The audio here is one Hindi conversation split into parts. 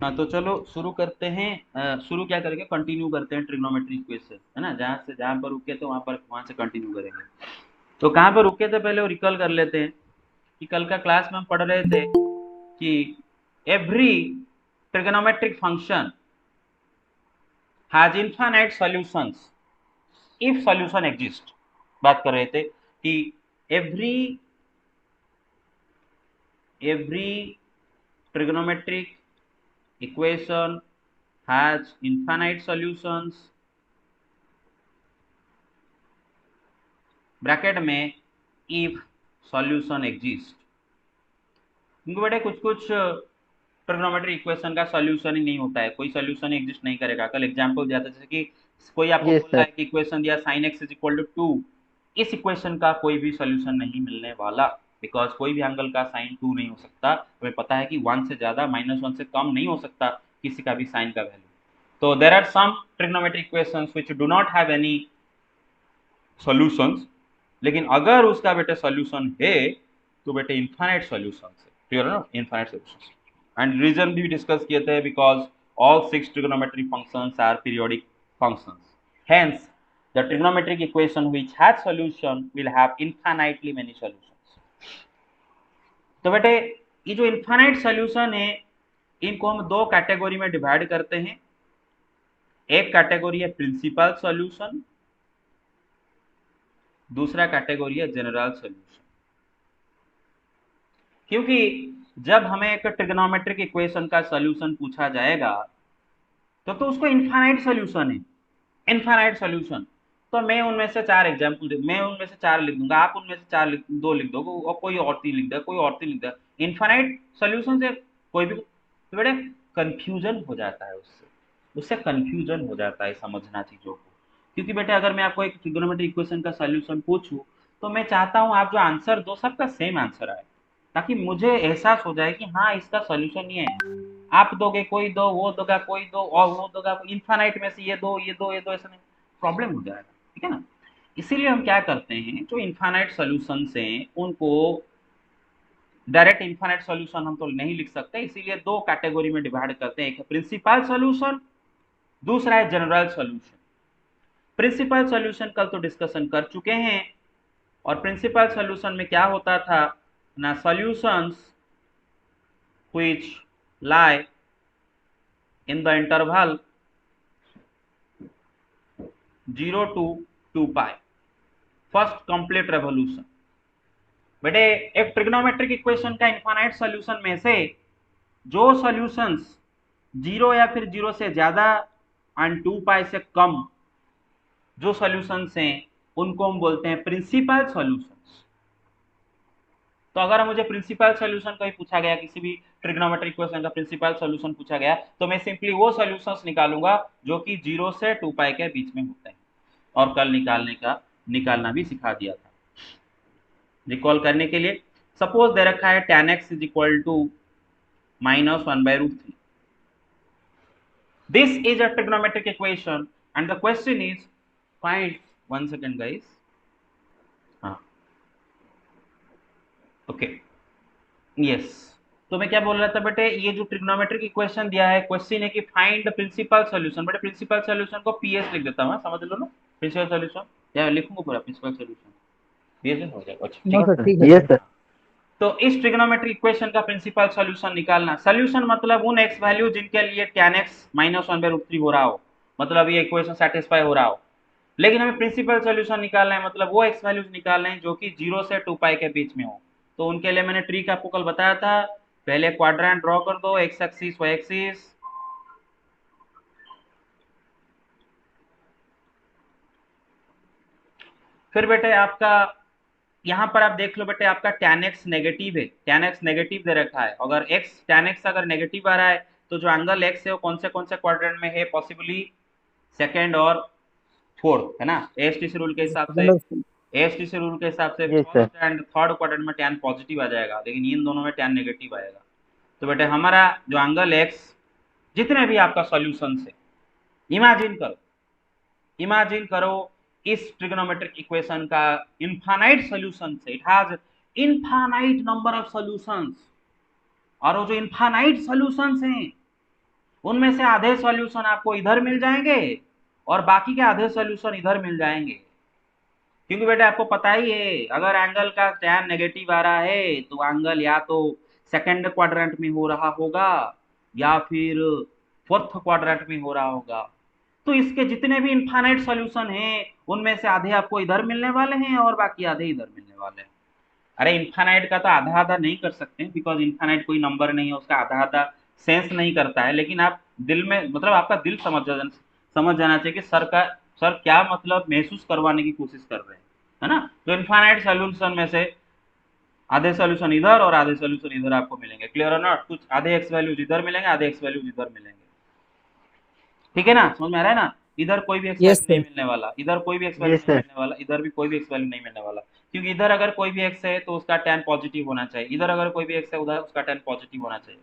हाँ तो चलो शुरू करते हैं। शुरू क्या करेंगे, कंटिन्यू करते हैं ट्रिग्नोमेट्री इक्वेशन, है ना। जहाँ पर रुके थे वहां से कंटिन्यू करेंगे। तो कहाँ पर रुके थे पहले वो रिकॉल कर लेते हैं कि कल का क्लास में हम पढ़ रहे थे कि every trigonometric function has infinite solutions if solution exist. बात कर रहे थे कि every every trigonometric equation has infinite solutions bracket में if solution exist। क्योंकि बेटे कुछ कुछ ट्रिग्नोमेट्री इक्वेशन का सॉल्यूशन ही नहीं होता है, कोई सॉल्यूशन एग्जिस्ट नहीं करेगा। कल एग्जांपल दिया था जैसे कि कोई आपको यस बोल रहा सर। है कि इक्वेशन दिया sin x is equal to 2, इस इक्वेशन का कोई भी सॉल्यूशन नहीं मिलने वाला, बिकॉज कोई भी एंगल का साइन 2 नहीं हो सकता। हमें पता है कि 1 से ज्यादा -1 से कम नहीं हो सकता किसी का भी साइन का वैल्यू। तो there are some trigonometric equations which do not have any solutions, लेकिन अगर उसका बेटे सॉल्यूशन है तो बेटे इनफाइनाइट सॉल्यूशन है। क्लियर है ना, इनफाइनाइट सॉल्यूशन। एंड रीजन भी डिस्कस किए थे, because all 6 trigonometric functions are periodic functions, hence the trigonometric equation which has solution will have infinitely many solutions। तो बेटे ये जो इनफाइनाइट सॉल्यूशन है इनको हम दो कैटेगरी में डिवाइड करते हैं। एक कैटेगरी है प्रिंसिपल सॉल्यूशन, दूसरा कैटेगरी है जनरल सॉल्यूशन। क्योंकि जब हमें एक ट्रिग्नोमेट्रिक इक्वेशन का सॉल्यूशन पूछा जाएगा तो उसको इनफाइनाइट सॉल्यूशन है, इनफाइनाइट सॉल्यूशन। तो मैं उनमें से चार एग्जांपल मैं उनमें से चार लिख दूंगा, आप उनमें से दो लिख दोगे और कोई और तीन लिख देगा, कोई और तीन लिख देगा। इनफाइनाइट सॉल्यूशन से कोई भी तो बड़े कंफ्यूजन हो जाता है, उससे उससे कंफ्यूजन हो जाता है समझना चीजों को। क्योंकि बेटे अगर मैं आपको एक ट्रिग्नोमेट्रिक इक्वेशन का सॉल्यूशन पूछूं तो मैं चाहता हूं आप जो आंसर दो सबका सेम आंसर आए, ताकि मुझे एहसास हो जाए कि हाँ इसका सॉल्यूशन ये है। आप दोगे कोई दो, वो दोगा कोई दो, और वो दोगा इनफाइनाइट में से ये दो ये दो ये दो, ऐसा नहीं, प्रॉब्लम हो जाएगा। ठीक है ना। इसीलिए हम क्या करते हैं, जो इनफाइनाइट सॉल्यूशंस हैं उनको डायरेक्ट इनफाइनाइट सॉल्यूशन हम तो नहीं लिख सकते, इसीलिए दो कैटेगरी में डिवाइड करते हैं। एक है प्रिंसिपल सॉल्यूशन, दूसरा है जनरल सॉल्यूशन। प्रिंसिपल सॉल्यूशन कल तो डिस्कशन कर चुके हैं, और प्रिंसिपल सॉल्यूशन में क्या होता था ना, solutions which lie in the interval 0 to 2 pi, first complete revolution. बेटे एक ट्रिग्नोमेट्रिक इक्वेशन का इनफाइनाइट सॉल्यूशन में से जो सॉल्यूशंस जीरो या फिर जीरो से ज्यादा एंड 2 पाई से कम जो सॉल्यूशंस हैं उनको हम बोलते हैं प्रिंसिपल सॉल्यूशंस। तो अगर मुझे प्रिंसिपल सॉल्यूशन का ही पूछा गया, किसी भी ट्रिग्नोमेट्रिक इक्वेशन का प्रिंसिपल सॉल्यूशन पूछा गया, तो मैं सिंपली वो सॉल्यूशंस निकालूंगा जो कि 0 से 2 पाई के बीच में होते हैं। और कल निकालना भी सिखा दिया था। रिकॉल करने के लिए सपोज दे रखा है tan x is equal to -1/√3। This is a trigonometric equation and the question is find, one second guys, हाँ ओके यस। तो मैं क्या बोल रहा था बेटे, ये जो ट्रिग्नोमेट्रिक इक्वेशन दिया है, क्वेश्चन है कि फाइंड द प्रिंसिपल सॉल्यूशन। बेटे प्रिंसिपल सॉल्यूशन को पीएस लिख देता हूँ, समझ लो ना। प्रिंसिपल सॉल्यूशन या लिखूंगा पूरा प्रिंसिपल सॉल्यूशन, पीएस हो जाएगा। अच्छा नो ठीक सर, है। ठीक है यस सर। सर। तो इस ट्रिग्नोमेट्रिक इक्वेशन का प्रिंसिपल सॉल्यूशन निकालना, सॉल्यूशन मतलब उन एक्स वैल्यू जिनके लिए tan x -1/√3 हो रहा हो, मतलब ये इक्वेशन सेटिस्फाई हो रहा हो। लेकिन हमें प्रिंसिपल सॉल्यूशन निकालना है, मतलब वो एक्स वैल्यूज निकालना है जो कि 0 से 2 पाई के बीच में हो। तो उनके लिए मैंने ट्रिक आपको कल बताया था, पहले क्वाड्रेंट ड्रॉ कर दो, एक्स एक्सिस वाई एक्सिस, फिर बेटे आपका यहाँ पर आप देख लो बेटे, आपका tan x नेगेटिव है, tan x नेगेटिव दे रखा है। अगर tan x अगर नेगेटिव आ रहा है तो जो एंगल x है वो कौन से क्वाड्रेंट में है, पॉसिबली सेकंड और फोर्थ, है ना। एएसटीसी रूल के हिसाब से, मतलब एएसटीसी रूल के हिसाब से yes sir. First and third quadrant में tan पॉजिटिव आ जाएगा, लेकिन इन दोनों में tan नेगेटिव आएगा। तो बेटे हमारा जो एंगल x, जितने भी आपका सॉल्यूशन है, इमेजिन करो, इमेजिन करो इस ट्रिग्नोमेट्रिक इक्वेशन का इनफाइनाइट सॉल्यूशन से, it has infinite number of solutions. और वो जो इनफाइनाइट सॉल्यूशंस हैं उनमें से आधे सॉल्यूशन आपको इधर मिल जाएंगे और बाकी के आधे सॉल्यूशन इधर मिल जाएंगे। क्योंकि बेटा आपको पता ही है, अगर एंगल का टैन नेगेटिव आ रहा है तो एंगल या तो सेकंड क्वाड्रेंट में हो रहा होगा या फिर फोर्थ क्वाड्रेंट में हो रहा होगा। तो इसके जितने भी इनफाइनाइट सॉल्यूशन हैं उनमें से आधे आपको इधर मिलने वाले हैं और बाकी आधे इधर मिलने वाले हैं। अरे इनफाइनाइट का तो आधा आधा नहीं कर सकते बिकॉज इनफाइनाइट कोई नंबर नहीं है, उसका आधा आधा सेंस नहीं करता है, लेकिन आप दिल में मतलब आपका दिल समझ जाना चाहिए कि सर क्या मतलब महसूस करवाने की कोशिश कर रहे हैं, है ना। तो इनफाइनाइट सॉल्यूशन में से आधे सॉल्यूशन इधर और आधे सॉल्यूशन इधर आपको मिलेंगे, क्लियर और नॉट। कुछ आधे एक्स वैल्यूज इधर मिलेंगे, आधे एक्स वैल्यूज इधर मिलेंगे, ठीक है ना, समझ में आ रहा है ना। इधर कोई भी एक्स यस वैल्यू नहीं सर। मिलने वाला, इधर कोई भी एक्स वैल्यू यस नहीं सर। मिलने वाला, इधर भी कोई भी एक्स वैल्यू नहीं मिलने वाला। क्योंकि इधर अगर कोई भी एक्स है तो उसका tan पॉजिटिव होना चाहिए, इधर अगर कोई भी एक्स है उधर उसका tan पॉजिटिव होना चाहिए।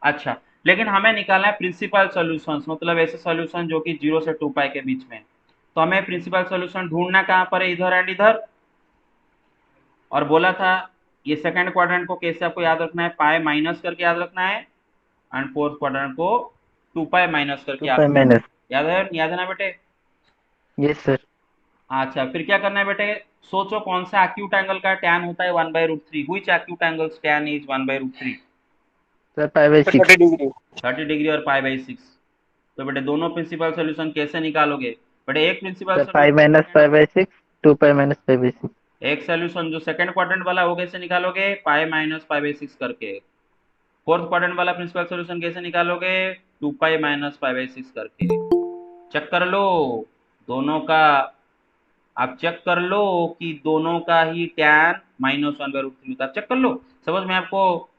अच्छा, लेकिन हमें निकालना है प्रिंसिपल सॉल्यूशंस, मतलब ऐसे सॉल्यूशन जो कि 0 से 2 पाई के बीच में। तो हमें प्रिंसिपल सॉल्यूशन ढूंढना कहाँ पर है, इधर एंड इधर। और बोला था ये सेकंड क्वाड्रेंट को कैसे आपको याद रखना है, पाई माइनस करके याद रखना है, एंड फोर्थ क्वाड्रेंट को 2 पाई माइनस करके टू याद पाई रखना माइनस। है, याद है ना बेटे। Yes sir. अच्छा, फिर क्या करना है बेटे, सोचो कौन सा एक्यूट एंगल का टैन होता है 1/√3, which acute angles tan is 1/√3। Sir pi by 30 six. Degree. 30 degree और पाई/6। तो बेटे दोनों प्रिंसिपल सॉल्यूशन कैसे निकालोगे, बेटे एक principal sir pi solution minus second, pi by six. Two pi minus pi by six. एक सॉल्यूशन जो सेकंड क्वाड्रेंट वाला वो कैसे निकालोगे, पाई-पाई/6 करके। फोर्थ क्वाड्रेंट वाला प्रिंसिपल सॉल्यूशन कैसे निकालोगे, 2 पाई-पाई/6 करके। चेक कर लो दोनों का, आप चेक कर लो कि दोनों का ही टैन -1/√3 होता है, चेक कर लो। सपोज मैं आपको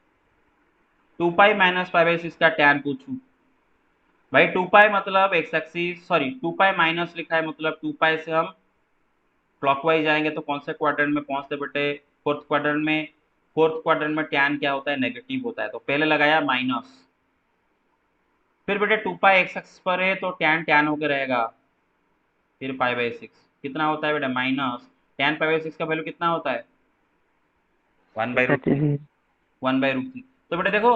2 पाई-पाई/6 का टैन पूछूं, भाई 2 पाई मतलब x axis, sorry 2 pi minus लिखा है मतलब 2 पाई से हम क्लॉकवाइज जाएंगे तो कौन से क्वाड्रेंट में पहुंचते बेटे, फोर्थ क्वाड्रेंट में। फोर्थ क्वाड्रेंट में टैन क्या होता है, नेगेटिव होता है, तो पहले लगाया माइनस। फिर बेटे 2 पाई एक्स एक्सिस पर है तो टैन टैन होकर रहेगा, फिर पाई/6 कितना होता है बेटा माइनस, टैन पाई/6 का वैल्यू कितना होता है, one by root 30 three degree. 1/√3। तो बेटा देखो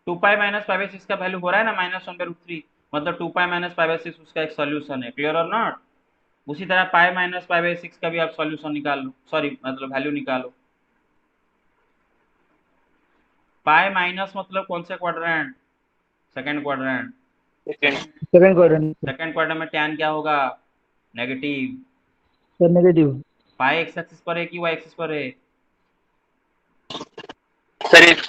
2 पाई - पाई/6 का वैल्यू हो रहा है ना -1/√3, मतलब 2 पाई - पाई/6 उसका एक सॉल्यूशन है, क्लियर और नॉट। उसी तरह पाई - पाई/6 का भी आप सॉल्यूशन निकाल लो, सॉरी मतलब वैल्यू निकालो। पाई माइनस मतलब कौन से quadrant, second quadrant. Second. Second second quadrant. Second quadrant में टैन क्या होगा, negative. Sir negative. Pi x axis पर है कि वाई एक्सिस पर है, सर एक।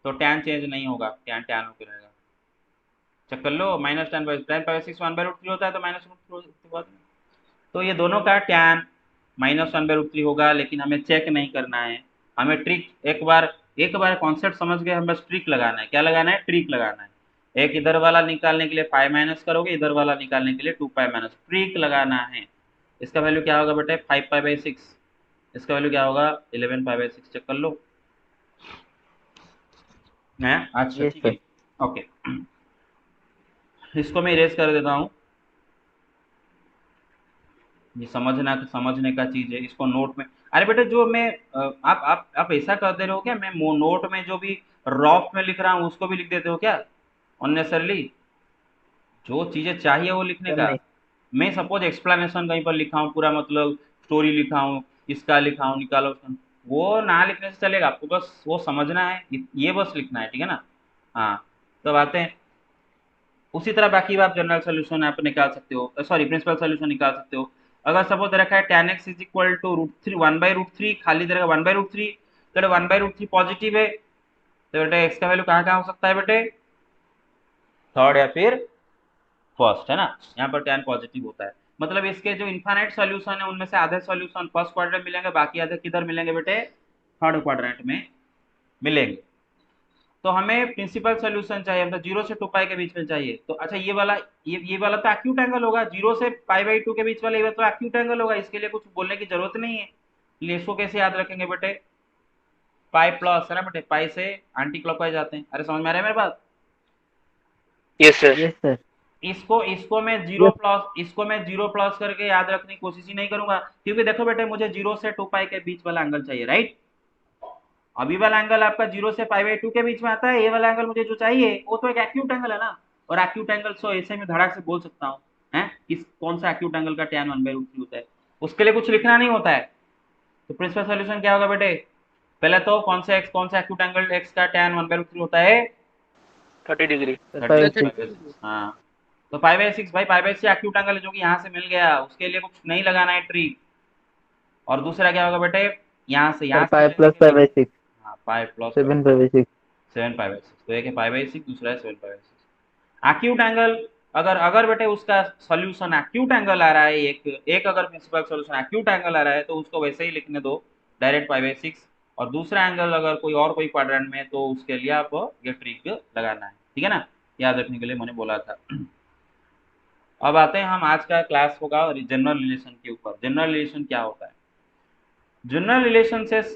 तो टैन चेंज नहीं होगा, टैन टैन होकर रहेगा। चेक कर लो, -10/tan/6 1/√3 होता है तो -√3 तो ये दोनों का टैन -1/√3 होगा, लेकिन हमें चेक नहीं करना है। हमें ट्रिक एक बार कॉन्सेप्ट समझ गए, हम बस ट्रिक लगाना है, क्या लगाना है, ट्रिक लगाना है। एक इधर वाला निकालने के लिए पाई माइनस करोगे, इधर वाला निकालने के लिए 2 पाई माइनस, ट्रिक लगाना है। इसका वैल्यू क्या होगा बेटे 5 पाई/6, इसका वैल्यू क्या होगा 11 पाई/6, चेक कर लो है। अच्छा यस ठीक सर। है, ओके। इसको मैं इरेज कर देता हूँ, ये समझने का चीज है, इसको नोट में। अरे बेटे जो मैं आप ऐसा कर दे रहे हो क्या, मैं नोट में जो भी रॉफ में लिख रहा हूँ उसको भी लिख देते हो क्या अननेसरली, जो चीजें चाहिए वो लिखने सर का। नहीं। मैं सपोज एक्सप्लेनेशन कहीं पर लिखा हूँ पूरा, मतलब स्टोरी लिखा हूँ, इसका लिखा हूँ निकालो, वो ना लिखने से चलेगा, आपको बस वो समझना है, ये बस लिखना है, ठीक है ना। हाँ, तब आते हैं। उसी तरह बाकी आप जनरल सोल्यूशन आप निकाल सकते हो, सॉरी प्रिंसिपल सोल्यूशन निकाल सकते हो। अगर सपोज रखा है tan x इक्वल टू √3 1/√3, खाली दे रखा 1/√3, तो 1/√3 पॉजिटिव है, तो बेटे x का वैल्यू कहाँ कहाँ हो सकता है बेटे, थर्ड या फिर फर्स्ट, है ना। यहाँ पर tan पॉजिटिव होता है, मतलब इसके जो इनफाइनाइट सॉल्यूशन है उनमें से आधे सॉल्यूशन फर्स्ट क्वाड्रेंट मिलेंगे, बाकी आधे किधर मिलेंगे बेटे, थर्ड क्वाड्रेंट में मिलेंगे। तो हमें प्रिंसिपल सोल्यूशन चाहिए, मतलब 0 से 2 पाई के बीच में चाहिए। तो अच्छा ये वाला तो एक्यूट एंगल होगा, 0 से पाई/2 के बीच वाला ये तो एक्यूट एंगल होगा, इसके लिए कुछ बोलने की जरूरत नहीं है। इसको कैसे याद रखेंगे बेटे, पाई प्लस है ना बेटे, पाई से एंटी क्लॉकवाइज जाते हैं, अरे समझ में आ रहा है मेरे बात। Yes sir. Yes sir. इसको मैं जीरो प्लस करके याद रखने की कोशिश ही नहीं करूंगा, क्योंकि देखो बेटे मुझे 0 से 2 पाई के बीच वाला एंगल चाहिए, राइट। अभी वाला एंगल आपका 0 से पाई/2 के बीच में आता है, ये वाला एंगल मुझे जो चाहिए वो तो एक एक्यूट एंगल है ना। और एक्यूट एंगल तो ऐसे में धड़ाक से बोल सकता हूँ है किस कौन सा एक्यूट एंगल का tan 1/√3 होता है, उसके लिए कुछ लिखना नहीं होता है। तो प्रिंसिपल सॉल्यूशन क्या होगा बेटे, पहले तो कौन सा एक्यूट एंगल x का tan 1/√3 होता है 30 डिग्री। 30 हाँ, तो π/6 भाई π/6 एक्यूट एंगल जो कि यहाँ से मिल गया, उसके लिए कुछ नहीं लगाना है ट्रिक। और दूसरा क्या होगा बेटे, यहाँ से pi plus pi by six, हाँ पाई प्लस 7π/6। 7π/6, तो एक है π/6 दूसरा है 7π/6। एक्यूट एंगल अगर अगर बेटे उसका सॉल्यूशन एक्यूट एंगल आ रहा है, एक अगर प्रिंसिपल सॉल्यूशन एक्यूट एंगल आ रहा है तो उसको वैसे ही लिखने दो डायरेक्ट π/6, और दूसरा एंगल अगर कोई क्वाड्रेंट में तो उसके लिए आप ये ट्रिक लगाना है, ठीक है ना, याद रखने के लिए मैंने बोला था। अब आते हैं हम, आज का क्लास होगा जनरल रिलेशन के ऊपर। जनरल रिलेशन क्या होता है, जनरल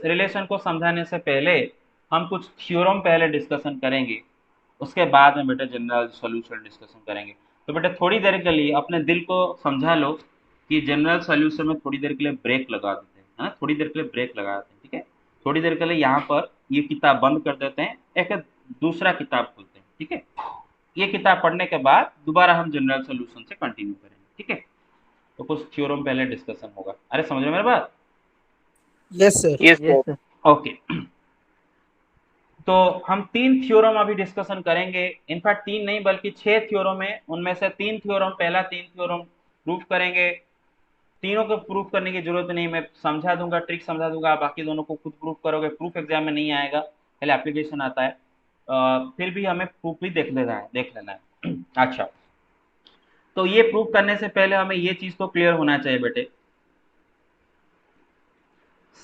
रिलेशन को समझाने से पहले हम कुछ थ्योरम पहले डिस्कशन करेंगे, उसके बाद में बेटा जनरल सॉल्यूशन डिस्कशन करेंगे। तो बेटा थोड़ी देर के लिए अपने दिल को समझा लो कि जनरल सॉल्यूशन में थोड़ी देर के लिए ब्रेक लगा देते हैं, है ना, थोड़ी देर के लिए ब्रेक लगा देते हैं, ठीक है। थोड़ी देर के लिए यहाँ पर ये किताब बंद कर देते हैं, एक दूसरा किताब खोलते हैं, ठीक है। ये किताब पढ़ने के बाद दोबारा हम जनरल सॉल्यूशन से कंटिन्यू करेंगे, ठीक है। तो कुछ थ्योरम पहले डिस्कशन होगा, अरे समझ रहे हो मेरी बात? Yes sir. Yes yes sir. Sir. Okay, तो हम 3 थ्योरम अभी डिस्कशन करेंगे, इनफैक्ट 3 नहीं बल्कि 6 थ्योरम है, उनमें से 3 थ्योरम, पहला 3 थ्योरम प्रूफ करेंगे। तीनों को प्रूफ करने की जरूरत नहीं, मैं समझा दूंगा, ट्रिक समझा दूंगा, बाकी दोनों को खुद प्रूफ करोगे। प्रूफ एग्जाम में नहीं आएगा, पहले एप्लीकेशन आता है, फिर भी हमें प्रूफ भी देख लेना है। अच्छा, तो ये प्रूफ करने से पहले हमें ये चीज तो क्लियर होना चाहिए बेटे,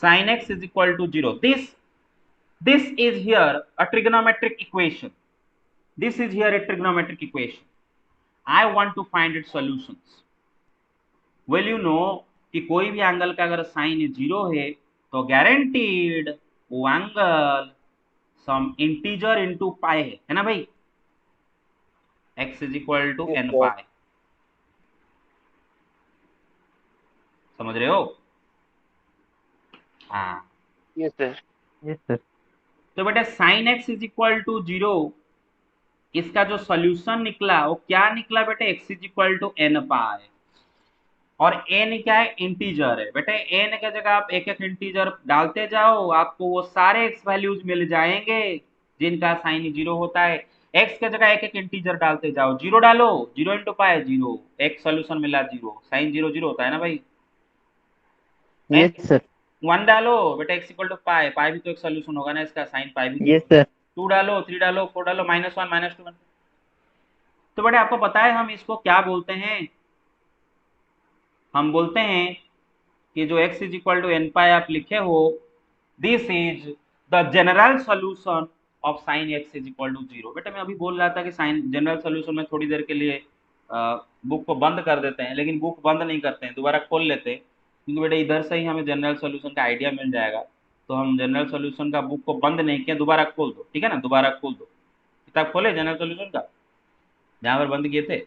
sin x is equal to 0, this is here a trigonometric equation, this is here a trigonometric equation, I want to find its solutions। will you know कि कोई भी एंगल का अगर साइन 0 है तो गारंटीड वो angle some integer into pi है ना भाई, x is equal to n पाई, समझ रहे हो? हाँ, यस सर। Yes sir. तो बेटा sin x is equal to 0, इसका जो सॉल्यूशन निकला वो क्या निकला बेटे, x is equal to n पाई, और n क्या है, इंटीजर है बेटे। n की जगह आप एक एक इंटीजर डालते जाओ, आपको वो सारे x वैल्यूज मिल जाएंगे जिनका साइन 0 होता है। x की जगह एक एक इंटीजर डालते जाओ, 0 डालो, 0 इंटू पाई 0, एक सॉल्यूशन मिला 0, साइन 0 0 होता है ना भाई। Yes sir. 1 डालो बेटा x इक्वल टू पाई, पाई भी तो एक सॉल्यूशन होगा ना इसका, साइन पाई भी। Yes sir. 2 डालो, 3 डालो, 4 डालो, -1 -2। तो बेटा आपको पता है हम इसको क्या बोलते हैं, हम बोलते हैं कि जो x is equal to n pi आप लिखे हो, this is the general solution of sine x is equal to 0। बेटा मैं अभी बोल रहा था कि साइन जनरल सॉल्यूशन में थोड़ी देर के लिए बुक को बंद कर देते हैं, लेकिन बुक बंद नहीं करते हैं, दोबारा खोल लेते हैं, क्योंकि बेटा इधर से ही हमें जनरल सॉल्यूशन का आइडिया मिल जाएगा। तो हम जनरल सॉल्यूशन का बुक को बंद नहीं किया, दोबारा खोल दो, ठीक है ना, दोबारा खोल दो, किताब खोले जनरल सॉल्यूशन का जहाँ पर बंद किए थे,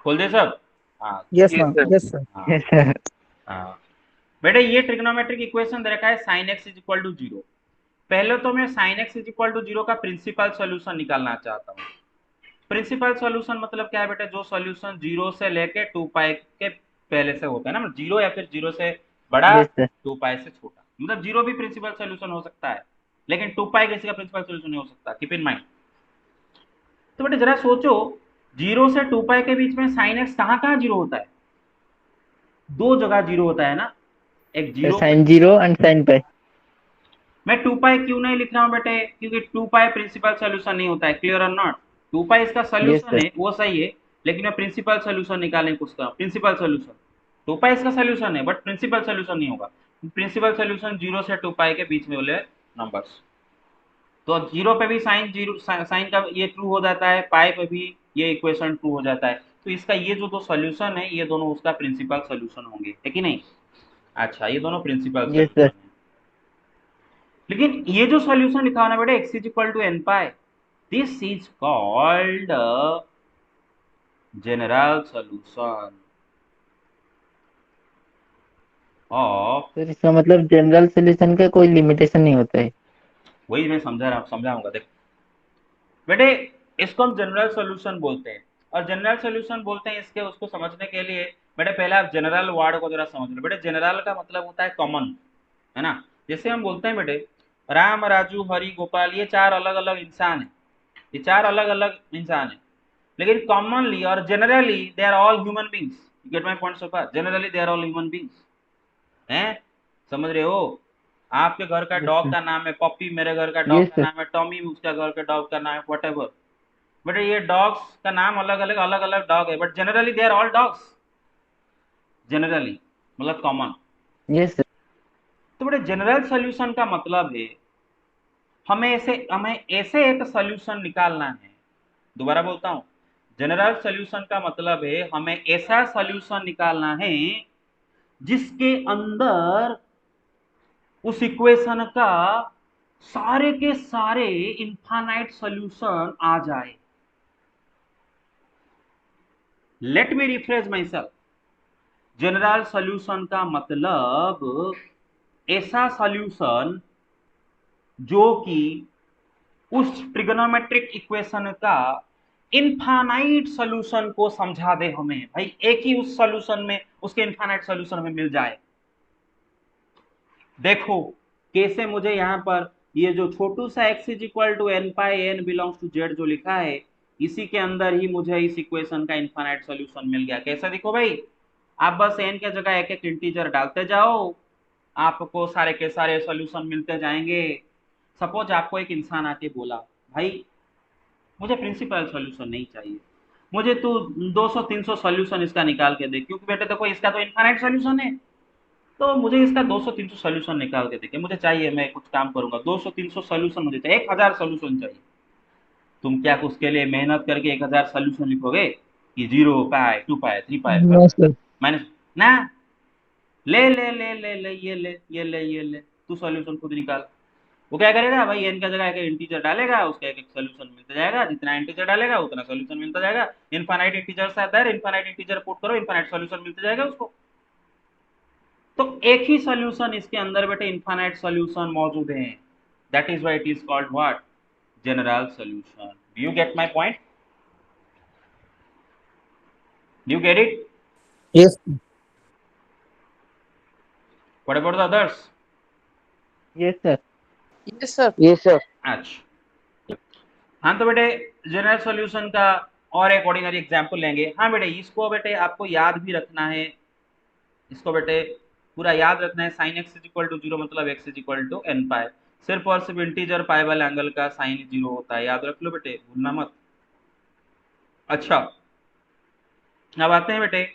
खोल दे सब। हाँ yes Yes, ma'am. sir. Yes sir. हाँ यस सर। हाँ बेटा ये ट्रिग्नोमेट्रिक इक्वेशन दे रखा है sin x is equal to 0। पहले तो मैं sin x is equal to 0 का प्रिंसिपल सॉल्यूशन निकालना चाहता हूँ। प्रिंसिपल सॉल्यूशन मतलब क्या है बेटा, जो सॉल्यूशन 0 से लेके 2 पाई के पहले से होता है ना, 0 या फिर 0 से बड़ा, यस सर। 2 पाई से छोटा, मतलब 0 भी प्रिंसिपल सॉल्यूशन हो सकता है, लेकिन 2 पाई किसी का प्रिंसिपल सॉल्यूशन नहीं हो सकता, कीप इन माइंड। तो बेटा जरा सोचो, 0 से 2 पाई के बीच में sin x कहाँ कहाँ 0 होता है, 2 जगह 0 होता है ना, एक 0, साइन 0 एंड साइन पाई। मैं 2 पाई क्यों नहीं लिख रहा हूँ बेटे, क्योंकि 2 पाई प्रिंसिपल सॉल्यूशन नहीं होता है, क्लियर और नॉट। 2 पाई इसका सॉल्यूशन sir. है, वो सही है, लेकिन मैं प्रिंसिपल सॉल्यूशन निकालने की कोशिश कर रहा हूँ, प्रिंसिपल सॉल्यूशन। 2 पाई इसका सॉल्यूशन है बट प्रिंसिपल सॉल्यूशन नहीं होगा। प्रिंसिपल सॉल्यूशन 0 से 2 पाई के बीच में वाले नंबर्स, तो 0 पे भी साइन का ये ट्रू हो जाता है, पाई पे भी ये इक्वेशन ट्रू हो जाता है, तो इसका ये जो दो सॉल्यूशन है ये दोनों उसका प्रिंसिपल सॉल्यूशन होंगे, है कि नहीं। अच्छा, ये दोनों प्रिंसिपल Yes, सॉल्यूशन sir. है, लेकिन ये जो सॉल्यूशन लिखा होना बेटा x is equal to n pi, this is called general solution of, sir इसका मतलब जनरल सॉल्यूशन का कोई लिमिटेशन नहीं होता है। वही मैं समझाऊंगा। देख बेटे, इसको हम जनरल सॉल्यूशन बोलते हैं। और जनरल सॉल्यूशन बोलते हैं इसके उसको समझने के लिए बेटे पहले आप जनरल वर्ड को जरा समझ लो। बेटे जनरल का मतलब होता है कॉमन, है ना। जैसे हम बोलते हैं बेटे राम राजू हरि गोपाल, ये चार अलग अलग इंसान है, ये चार अलग अलग इंसान है, लेकिन कॉमनली और generally they are all human beings. You get my point so far? Generally they are all human beings, हैं, समझ रहे हो। आपके घर का Yes, डॉग sir. का नाम है पॉपी, मेरे घर का डॉग Yes, का sir. नाम है टॉमी, उसका घर का डॉग का नाम है वट एवर। बट ये डॉग्स का नाम अलग अलग डॉग है, but generally they are all dogs, generally मतलब कॉमन। Yes, sir. तो बड़े जनरल सॉल्यूशन का मतलब है हमें ऐसे एक सॉल्यूशन निकालना है। दोबारा बोलता हूं, जनरल सॉल्यूशन का मतलब है हमें ऐसा सॉल्यूशन निकालना है जिसके अंदर उस इक्वेशन का सारे के सारे इनफाइनाइट सॉल्यूशन आ जाए। Let me refresh my self. General solution का मतलब ऐसा सॉल्यूशन जो कि उस ट्रिगोनोमेट्रिक इक्वेशन का इनफाइनाइट सॉल्यूशन को समझा दे हमें। भाई एक ही उस सॉल्यूशन में उसके इनफाइनाइट सॉल्यूशन हमें मिल जाए। देखो कैसे मुझे यहां पर ये जो छोटू सा x is equal to n pi n belongs to Z जो लिखा है, इसी के अंदर ही मुझे इस इक्वेशन का इनफाइनाइट सॉल्यूशन मिल गया। कैसा देखो भाई, आप बस n के जगह एक एक इंटीजर डालते जाओ, आपको सारे के सारे सॉल्यूशन मिलते जाएंगे। सपोज आपको एक इंसान आके बोला भाई मुझे प्रिंसिपल सॉल्यूशन नहीं चाहिए, मुझे तू 200-300 सॉल्यूशन इसका निकाल के दे, क्योंकि बेटे देखो इसका तो इनफाइनाइट सॉल्यूशन है, तो मुझे इसका 200-300 सॉल्यूशन निकाल के देखिए, मुझे चाहिए, मैं कुछ काम करूंगा, 200-300 सॉल्यूशन मुझे चाहिए, 1000 सॉल्यूशन चाहिए। तुम क्या उसके लिए मेहनत करके 1000 सॉल्यूशन लिखोगे कि 0 पाए 2 पाए 3 पाए No, sir. माइनस ना। ले ले ले ले ले ये ले तू सॉल्यूशन खुद निकाल। वो क्या करेगा भाई, एन का जगह एक इंटीजर डालेगा, उसका एक एक सोल्यूशन मिलता जाएगा, जितना इंटीजर डालेगा उतना सोल्यूशन मिलता जाएगा। इनफाइनाइट इंटीजर आता है, इनफाइनाइट इंटीजर पुट करो, इनफाइनाइट सोल्यूशन मिलता जाएगा उसको। तो एक ही सोल्यूशन इसके अंदर बेटे इनफाइनाइट सोल्यूशन मौजूद है। That is why it is called what, general solution. Do you get my point? Do you get it? Yes. What about the others? Yes, sir. Yes, sir. Yes, sir. अच्छा, हाँ तो बेटे जनरल सॉल्यूशन का और एक ऑर्डिनरी एग्जांपल लेंगे। हाँ बेटे इसको बेटे आपको याद भी रखना है, इसको बेटे पूरा याद रखना है। Sine x is equal to zero मतलब x is equal to n pi, सिर्फ और सिर्फ इंटीजर पाई वाले एंगल का साइन जीरो होता है, याद रख लो बेटे, भूलना मत। अच्छा, अब आते हैं बेटे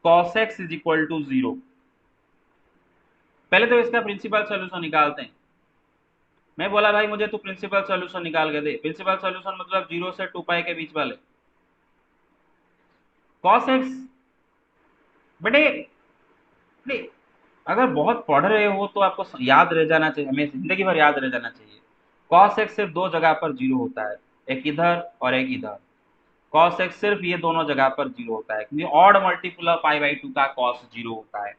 cos x is equal to zero. पहले तो इसका प्रिंसिपल सॉल्यूशन निकालते हैं। मैं बोला भाई मुझे तू प्रिंसिपल सॉल्यूशन निकाल के दे। प्रिंसिपल सॉल्यूशन मतलब 0 से 2 पाई के बीच वाले। cos x बेटे अगर बहुत पढ़ रहे हो तो आपको याद रह जाना चाहिए, हमें जिंदगी भर याद रह जाना चाहिए। cos x सिर्फ दो जगह पर जीरो होता है, एक इधर और एक इधर। cos x सिर्फ ये दोनों जगह पर जीरो होता है, क्योंकि odd multiple of pi by 2 का cos जीरो होता है।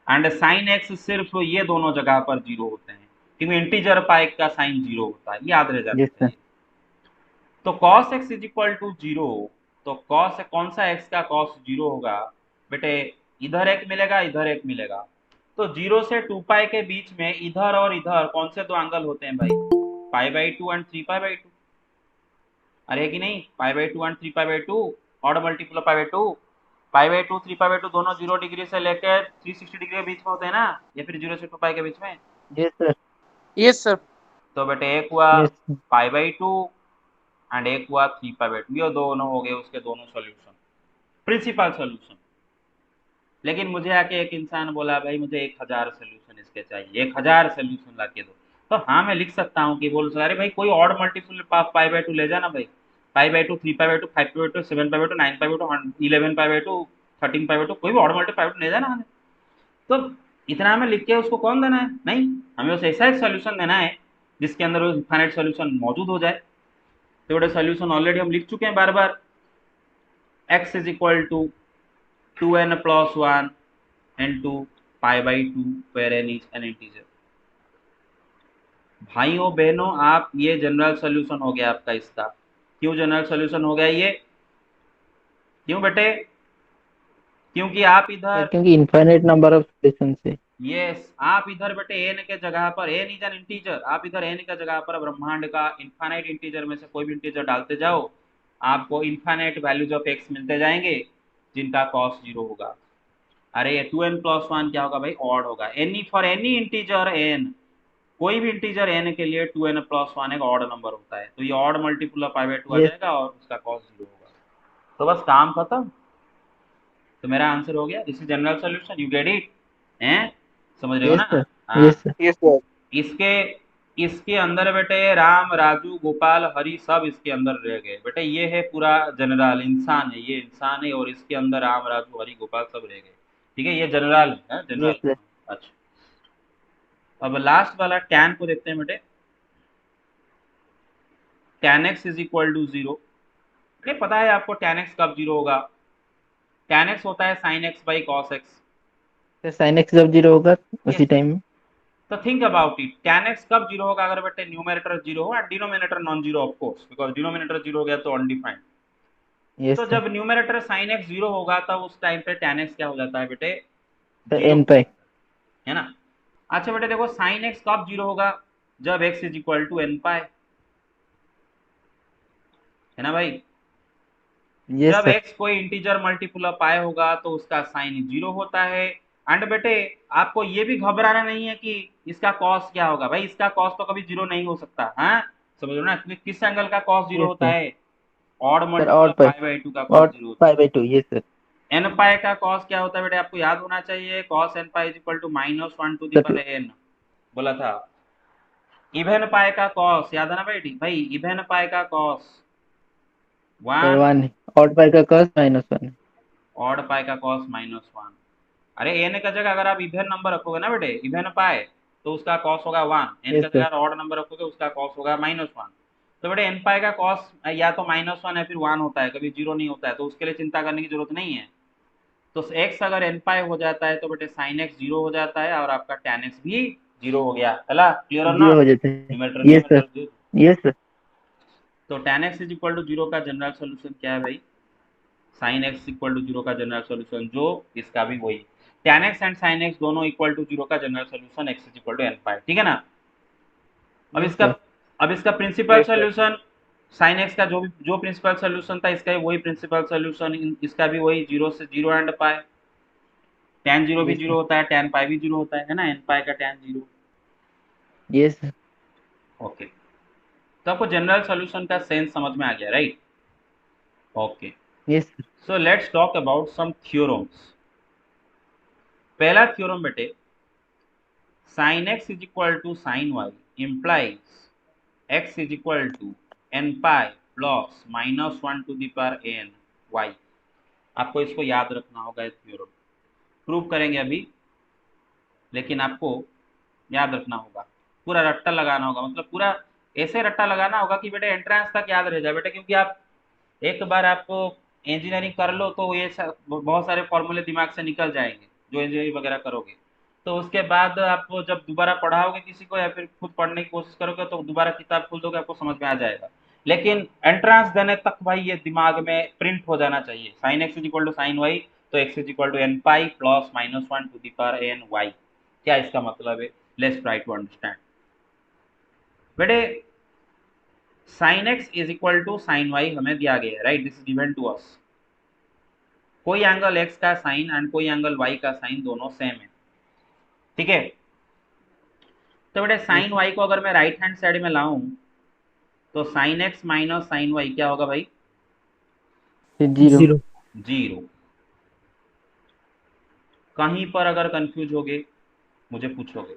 एंड sin x सिर्फ ये दोनों जगह पर जीरो होते हैं, क्योंकि इंटीजर पाई का साइन जीरो होता है, याद रह जाना Yes, sir. चाहिए। तो cos x is equal to zero, तो cos कौन सा x का cos जीरो होगा बेटे, इधर एक मिलेगा इधर एक मिलेगा। तो 0 से 2 पाई के बीच में इधर और इधर कौन से दो एंगल होते हैं भाई, पाई बाई 2 एंड 3 पाई बाई 2। अरे कि नहीं, पाई by 2 and 3 pi by 2 odd multiple pi by 2, pi by 2 3 pi by 2 दोनों 0 डिग्री से लेकर 360 डिग्री के बीच में होते हैं ना, या फिर 0 से 2 पाई के बीच में। Yes, sir. Yes, sir. तो बेटे एक हुआ Yes, sir. Pi by 2 and एक हुआ 3 पाई बाई 2, ये दोनों हो गए उसके दोनों सॉल्यूशन, प्रिंसिपल सॉल्यूशन। लेकिन मुझे आके एक इंसान बोला भाई मुझे 1000 सोल्यूशन इसके चाहिए, 1000 सोल्यूशन ला के दो। तो हाँ मैं लिख सकता हूँ कि बोल अरे भाई कोई ऑड मल्टीपल पाई बाई 2 ले जाना भाई, पाई by 2 3 pi by 2 5 pi by 2 7 pi by 2 9 pi by 2 11 pi by 2 13 pi by 2, कोई भी ऑड मल्टीपल पाई बाई 2 ले जाना हमें। तो इतना हमें लिख के उसको कौन देना है, नहीं, हमें उसे ऐसा एक सोल्यूशन देना है जिसके अंदर वो इनफाइनाइट सोल्यूशन मौजूद हो जाए। तो बड़े सोल्यूशन ऑलरेडी हम लिख चुके हैं बार बार, x is equal to 2n plus 1 into pi by 2 where n is an integer। भाइयों बहनों आप ये जनरल सॉल्यूशन हो गया आपका इसका। क्यों जनरल सोल्यूशन हो गया ये? क्यों बेटे? क्योंकि आप सर इधर, क्योंकि इनफाइनाइट नंबर ऑफ सॉल्यूशन है। यस, आप इधर बेटे एन के जगह पर, एन इज एन इंटीजर, आप इधर एन के जगह पर ब्रह्मांड का इनफाइनाइट इंटीजर में से कोई भी इंटीजर डालते जाओ, आपको इनफाइनाइट वैल्यूज ऑफ एक्स मिलते जाएंगे जिनका कॉस 0 होगा। अरे ये 2n+1 क्या होगा भाई? ऑड होगा। Any for any integer n, कोई भी इंटीजर एन के लिए 2n+1 एक ऑड नंबर होता है, तो ये ऑड मल्टीपल ऑफ π/2 आ यस जाएगा और उसका कॉस 0 होगा। तो बस काम खत्म। तो मेरा आंसर हो गया, this is general solution, you get it? हैं, समझ रहे हो यस ना? सर हाँ। Yes sir yes sir. इसके इसके अंदर बेटे राम, राजू, गोपाल, हरि सब इसके अंदर रह गए बेटे। ये है पूरा जनरल इंसान है, ये इंसान है और इसके अंदर राम, राजू, हरि, गोपाल सब रह गए। ठीक है, ये जनरल है, यस जनरल। सर अच्छा, अब लास्ट वाला टैन को देखते हैं बेटे। tan x is equal to 0। नहीं पता है आपको tan x कब 0 होगा? tan x होता है sin x by cos x। Sir sine x जब 0 होगा यस, उसी टाइम में। तो think about it, tan x कब 0 होगा? अगर बेटे न्यूमरेटर 0 हो और denominator non zero, of course, because denominator 0 हो गया तो अनडिफाइंड। यस तो सर। जब न्यूमरेटर sin x 0 होगा तब उस टाइम पे tan x क्या हो जाता है बेटे? सर 0 एन हो पाई। जाता है ना? अच्छा बेटे देखो, sin x कब 0 होगा? जब x is equal to n pi, है ना भाई? यस जब सर x कोई इंटीजर मल्टीपल ऑफ पाई होगा तो उसका साइन 0 होता है। एंड बेटे आपको ये भी घबराना नहीं है कि इसका कॉस क्या होगा। भाई इसका कॉस तो कभी 0 नहीं हो सकता। हाँ, समझ लो ना, किस एंगल का कॉस 0 यस होता सर। है? Odd sir multiple odd of pi. π/2 का कॉस ऑड 0 होता पाई बाई 2। Yes sir. है। n पाई का कॉस क्या होता है बेटे? आपको याद होना चाहिए, cos n pi is equal to -1 to the sir power n, बोला था। इवन पाई का कॉस याद है ना भाई? भाई इवन पाई का कॉस सर 1, 1 है। ऑड पाई का कॉस -1 है। ऑड पाई का कॉस -1। अरे एन का जगह अगर आप इवन नंबर रखोगे ना बेटे, इवन पाए, तो उसका कॉस होगा 1। एन यस का सर। जगह ऑड नंबर रखोगे उसका कॉस होगा -1। तो बेटे एन पाई का कॉस या तो -1 है फिर 1 होता है, कभी 0 नहीं होता है, तो उसके लिए चिंता करने की जरूरत नहीं है। तो x अगर एन पाई हो जाता है तो बेटे साइन x 0 हो जाता है और आपका tan x भी 0 हो गया। चला, क्लियर और 0 नॉट? हो जाते हैं। Numerator yes sir. Numerator. Yes sir. तो tan x is equal to 0 का जनरल सोल्यूशन क्या है भाई? साइन एक्स इक्वल टू 0 का जनरल सोल्यूशन, जो इसका भी वही, tan x and sin x दोनों इक्वल टू 0 का general solution x is equal to n pi. ठीक है ना? अब यस इसका सर। अब इसका principal yes sir. Solution, sin x का जो प्रिंसिपल सोल्यूशन था इसका भी वही प्रिंसिपल सोल्यूशन, इसका भी वही 0 से 0 एंड पाई। tan 0 भी यस 0 सर। होता है, tan पाई भी 0 होता है ना? n पाई का tan 0। Yes sir. ओके, तो आपको जनरल सोल्यूशन का सेंस समझ में आ गया, right? Okay, yes sir. So let's talk about some theorems. पहला थ्योरम बेटे, sin x is equal to sin y implies x is equal to n pi plus -1 to the power n y। आपको इसको याद रखना होगा, इस थ्योरम प्रूव करेंगे अभी, लेकिन आपको याद रखना होगा, पूरा रट्टा लगाना होगा, मतलब पूरा ऐसे रट्टा लगाना होगा कि बेटे एंट्रेंस तक याद रह जाए बेटे। क्योंकि आप एक बार आपको इंजीनियरिंग कर लो तो ये बहुत सारे फॉर्मूले दिमाग से निकल जाएंगे जो इंजीनियरिंग वगैरह करोगे। तो उसके बाद आप जब दोबारा पढ़ाओगे किसी को या फिर खुद पढ़ने की कोशिश करोगे तो दोबारा किताब खोल दोगे, आपको समझ में आ जाएगा। लेकिन एंट्रेंस देने तक भाई ये दिमाग में प्रिंट हो जाना चाहिए। Sine x is equal to sine y, तो x is equal to n pi plus -1 to the power n y. क्या इसका मतलब है? लेट्स ट्राई टू अंडरस्टैंड बेटे। sin x is equal to sin y हमें दिया गया है, right? This is given to us. कोई एंगल x का साइन एंड कोई एंगल y का साइन दोनों सेम है, ठीक है? तो बेटे यस साइन सर। y को अगर मैं राइट हैंड साइड में लाऊं तो sin x minus sine y क्या होगा भाई? फिर 0। 0। 0। कहीं पर अगर कंफ्यूज होगे मुझे पूछोगे।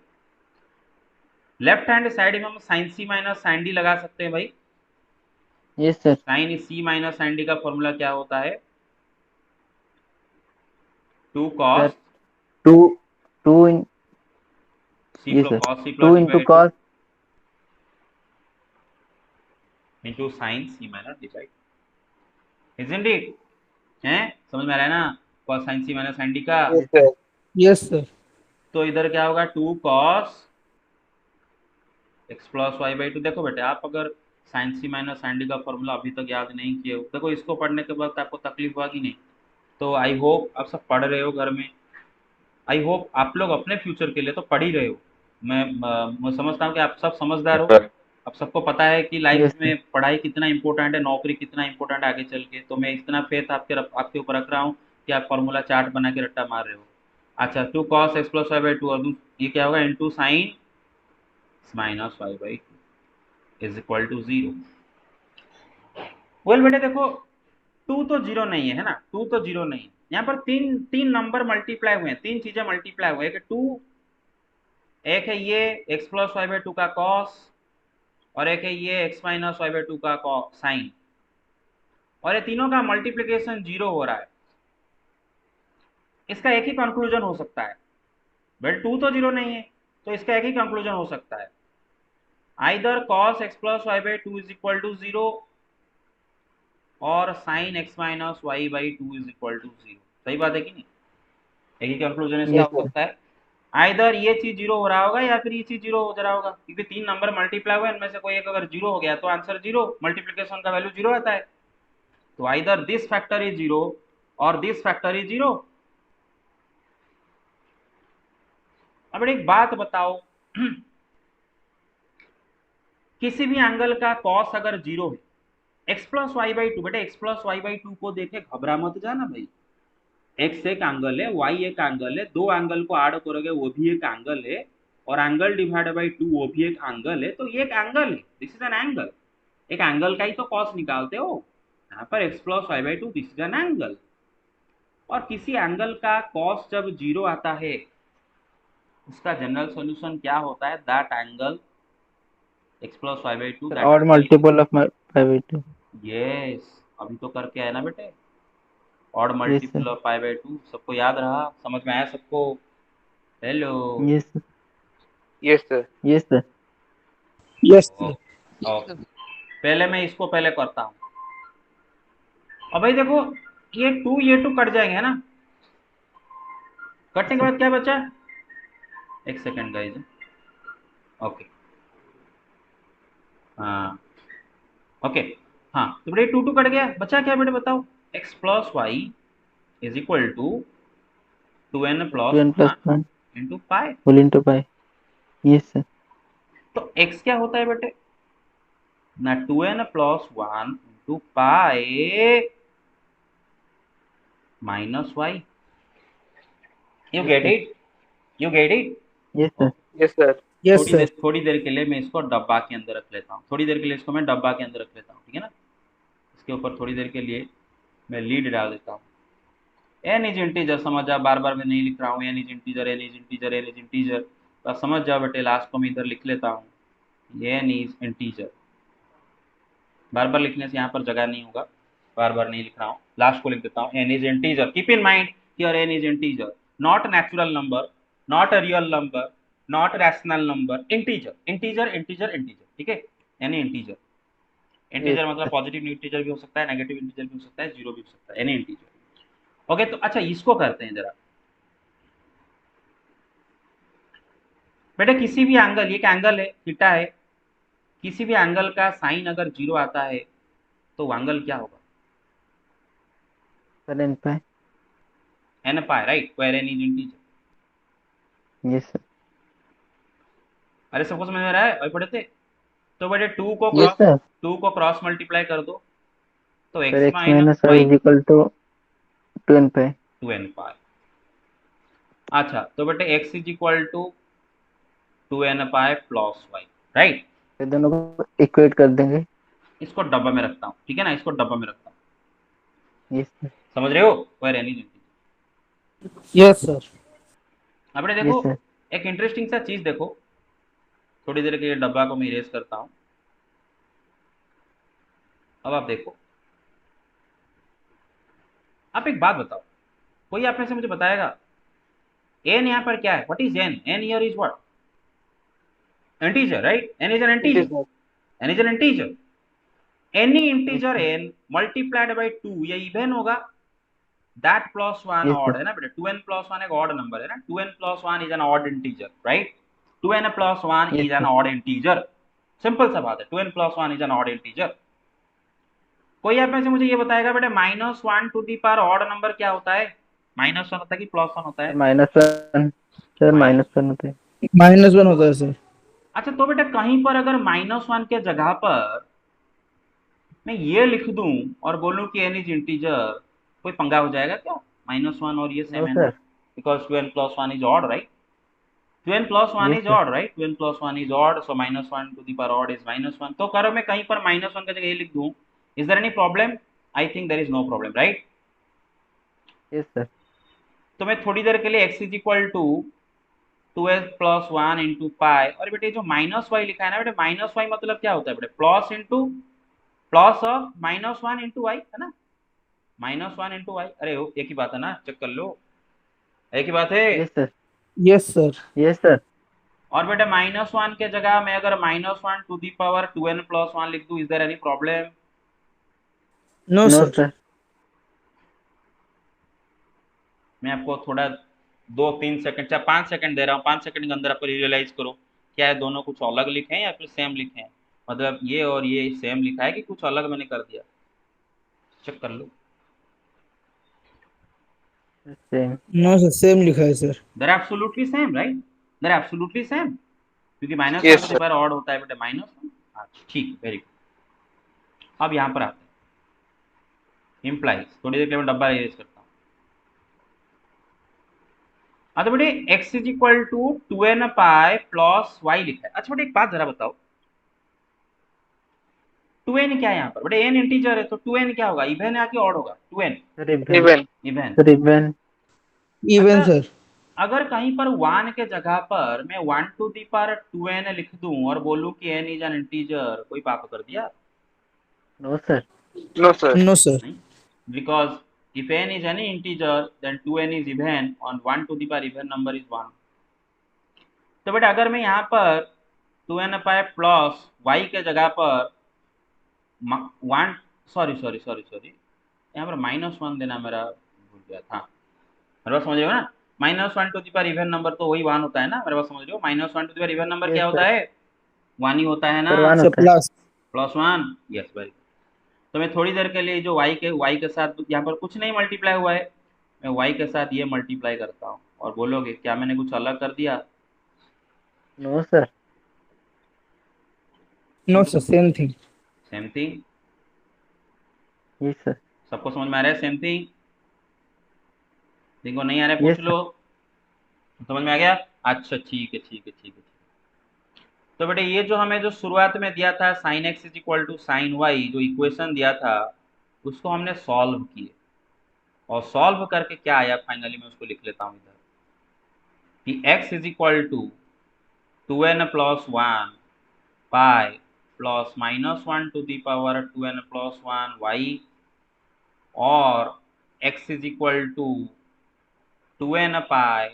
लेफ्ट हैंड साइड में हम sine c minus sine d लगा सकते हैं भाई। Yes sir. Sine c minus sine d का फॉर्मूला क्या होता है? 2 सर cos 2 2 इन। c yes plus sir. cos c 2 plus into d/2 cos. Into sine c minus d by, isn't it? हैं, समझ में आ रहा है ना? cos sin c माइनस sin d का। Yes yes sir. Sir. Yes sir. तो इधर क्या होगा? 2 cos x plus y by 2। देखो बेटे, आप अगर sine c minus sine d का फॉर्मूला अभी तक याद नहीं किए हो, देखो इसको पढ़ने के बाद आपको तकलीफ हुआ कि नहीं? तो आई होप आप सब पढ़ रहे हो घर में। आई होप आप लोग अपने फ्यूचर के लिए तो पढ़ ही रहे हो। मैं समझता हूँ कि आप सब समझदार हो। अब सबको पता है कि लाइफ यस सर। में पढ़ाई कितना इंपॉर्टेंट है, नौकरी कितना इंपॉर्टेंट है आगे चल के। तो मैं इतना फेथ आपके ऊपर रख रहा हूँ कि आप फॉर्मूला चार्ट बना के रट्टा मार रहे हो। अच्छा, 2 cos x + y/2 और ये क्या होगा, into sine -y/2 is equal to 0। Well बेटे देखो, टू तो जीरो नहीं है ना, टू तो जीरो नहीं है। यहाँ पर तीन तीन नंबर मल्टीप्लाई हुए हैं, तीन चीजें मल्टीप्लाई हुए हैं। टू, एक है ये x + y/2 का कॉस, और एक है ये x - y/2 का साइन, और ये तीनों का मल्टीप्लिकेशन 0 हो रहा है। इसका एक ही कंक्लूजन हो सकता है, बट टू तो जीरो नहीं है, तो इसका एक ही कंक्लूजन हो सकता है, either cos x + y/2 is equal to 0 और sin x - y/2 is equal to 0। सही बात है कि नहीं? एक ही कंक्लूजन इसका यस हो सर। सकता है, आइदर ये चीज जीरो हो रहा होगा या फिर ये चीज जीरो हो रहा होगा, क्योंकि तीन नंबर मल्टीप्लाई हुए, इनमें से कोई एक अगर जीरो हो गया तो आंसर जीरो, मल्टीप्लिकेशन का वैल्यू जीरो आता है। तो either this factor is zero और दिस फैक्टर इज जीरो। अब एक बात बताओ, किसी भी एंगल का कॉस अगर जीरो है, x + y/2, बेटे x + y/2 को देखे घबरा मत जाना भाई। x एक एंगल है, y एक एंगल है, दो एंगल को ऐड करोगे वो भी एक एंगल है, और एंगल डिवाइडेड बाई 2 वो भी एक एंगल है। तो ये एक एंगल है, दिस इज एन एंगल। एक एंगल का ही तो कॉस निकालते हो। यहाँ पर x + y/2 this is an angle, और किसी एंगल का कॉस जब जीरो आता है उसका जनरल सॉल्यूशन क्या होता है, that angle x + y/2 sir that odd angle. Multiple of 5/2। Yes, अभी तो करके आए ना बेटे, odd yes sir. Multiple of π/2। सबको याद रहा, समझ में आया सबको? Hello. Yes sir. Yes, sir. Yes sir. Yes, sir. Okay, पहले मैं इसको पहले करता हूँ। अब भाई देखो, ये टू कट जाएंगे ना, कटने के बाद क्या बचा? एक सेकेंड गाइज। ओके, हाँ, ओके, हाँ, तो बेटे टू टू कट गया, बचा क्या बेटे बताओ? x + y is equal to 2n + 2n + 1 1 into pi. Whole into pi. Yes sir. तो x क्या होता है बेटे ना, 2n + 1 into pi -y। You yes get sir. It? You get it? Yes sir. Yes, sir. Yes, sir. थोड़ी देर के लिए मैं इसको डब्बा के अंदर रख लेता हूँ, थोड़ी देर के लिए इसको मैं डब्बा के अंदर रख लेता हूँ, ठीक है ना? इसके ऊपर थोड़ी देर के लिए मैं लीड डाल देता हूँ। एन इज इंटीजर, समझ जाओ, बार बार मैं नहीं लिख रहा हूँ, n is integer, n is integer, n is integer. तो समझ जाओ बेटे, लास्ट को मैं इधर लिख लेता हूँ, एन इज इंटीजर। बार बार लिखने से यहाँ पर जगह नहीं होगा, बार बार नहीं लिख रहा हूँ, लास्ट को लिख देता हूँ, n is integer. Keep in mind here n is integer, not natural number, not a real number, not rational number, integer, integer, integer, integer, ठीक है? यानी इंटीजर। यस इंटीजर मतलब सर। पॉजिटिव इंटीजर भी हो सकता है, नेगेटिव इंटीजर भी हो सकता है, जीरो भी हो सकता है, यानी इंटीजर। ओके, तो अच्छा इसको करते हैं जरा बेटा। किसी भी एंगल, एक एंगल है थीटा है, किसी भी एंगल का साइन अगर जीरो आता है तो वो एंगल क्या होगा? Sir n pi. N pi, right, where n is integer. Yes sir. अरे सबको समझ में रहा है? अभी पढ़े थे तो बेटे यस सर। टू को क्रॉस मल्टीप्लाई कर दो, तो sir x - x - y y is equal to 2n pi. 2n pi. अच्छा, तो बेटे x is equal to 2n pi plus y, right? फिर दोनों को इक्वेट कर देंगे। इसको डब्बा में रखता हूँ, ठीक है ना, इसको डब्बा में रखता हूँ। Yes sir. समझ रहे हो? Where n is integer. Yes, sir. अब बेटे देखो, यस सर। एक इंटरेस्टिंग सा चीज देखो, थोड़ी देर के लिए डब्बा को मैं इरेज करता हूँ। अब आप देखो, आप एक बात बताओ, कोई आप में से मुझे बताएगा एन यहाँ पर क्या है? What is n? N here is what? Integer, right? N is N integer, Integer. N is N integer. Any integer n multiplied by 2 ये इवन होगा, that plus 1 yes odd sir. है ना बेटा, 2n + 1 एक ऑड नंबर है ना, 2n + 1 is an odd integer, right? 2n + 1 yes is an sir. Odd integer. Simple सा बात है, 2n plus 1 is an odd integer. कोई आप में से मुझे ये बताएगा बेटा -1 to the power odd number क्या होता है? -1 होता है कि +1 होता है? -1 सर, माइनस। -1 होते हैं। -1 होता है सर। अच्छा तो बेटा कहीं पर अगर -1 के जगह पर मैं ये लिख दूं और बोलूं कि n इज इंटीजर, कोई पंगा हो जाएगा क्या? -1 और ये नो सेम है ना, sir. Because 2n plus 1 is odd, right? 2n plus 1 yes is sir. Odd, right? 2n plus 1 is odd, so -1 to the power odd is -1। तो करो मैं कहीं पर -1 की जगह ये लिख दूं, is there any problem? I think there is no problem, right? Yes sir. तो मैं थोड़ी देर के लिए x is equal to 2s plus 1 into pi, और बेटे जो -y लिखा है ना बेटे, -y मतलब क्या होता है बेटे? Plus into plus of -1 into y, है ना? -1 इंटू वाई, अरे वो एक ही बात है ना, चेक कर लो, एक ही बात है। Yes sir. Yes sir. Yes sir. और बेटा -1 के जगह मैं अगर -1 to the power 2n plus 1 लिख दूं, is there any problem? No no sir. Sir. मैं आपको थोड़ा 2-3 सेकंड, चाहे 5 सेकंड दे रहा हूँ, 5 सेकंड के अंदर आपको रियलाइज करो क्या है, दोनों कुछ अलग लिखे हैं या फिर सेम लिखे हैं? मतलब ये और ये सेम लिखा है कि कुछ अलग मैंने कर दिया? चेक कर लो। सेम। नो सर, सेम लिखा है sir. There absolutely same, right? There absolutely same, क्योंकि -1 yes to the sir. Power odd होता है बेटा -1। अच्छा ठीक, वेरी गुड। अब यहाँ पर आते हैं इम्प्लाइज, थोड़ी देर के लिए मैं डब्बा इरेज करता हूँ। हाँ तो बेटे x is equal to 2n pi plus y लिखा है। अच्छा बेटे एक बात जरा बताओ, 2n क्या है यहाँ पर बेटे? n इंटीजर है तो 2n क्या होगा, इवन है कि ऑड होगा? 2n sir even. Even. Even. Sir even. Even अच्छा सर। अगर कहीं पर 1 के जगह पर मैं 1 टू दी पावर 2n लिख दूं और बोलूं कि n इज एन इंटीजर, कोई पाप कर दिया? No sir. No sir. No sir. नहीं, because if n is any integer then 2n is even on 1 to the power even number is 1। तो बेटा अगर मैं यहाँ पर 2n पाए प्लस y के जगह पर 1, सॉरी सॉरी सॉरी सॉरी, यहाँ पर -1 देना मेरा भूल गया था। मेरे बात समझ रहे हो ना? -1 to the power even number तो वही 1 होता है ना, मेरे बात समझ रहे हो? -1 to the power even number yes क्या होता सर। है? 1 ही होता है ना? सर 1 सर होता है। प्लस। +1, yes very. तो मैं थोड़ी देर के लिए जो y के साथ यहाँ पर कुछ नहीं मल्टीप्लाई हुआ है, मैं y के साथ ये मल्टीप्लाई करता हूँ, और बोलोगे क्या मैंने कुछ अलग कर दिया? No sir. No sir, same thing. Same thing. Yes sir. सबको समझ में आ रहा है? Same thing. जिनको नहीं आ रहा है यस पूछ सर। लो। समझ में आ गया? अच्छा ठीक है ठीक है ठीक है। तो बेटे ये जो हमें जो शुरुआत में दिया था sin x is equal to sine y, जो इक्वेशन दिया था उसको हमने सॉल्व किए, और सॉल्व करके क्या आया फाइनली मैं उसको लिख लेता हूँ इधर, कि x is equal to 2n plus 1 pi plus -1 to the power 2n plus 1 y, और x is equal to 2n pi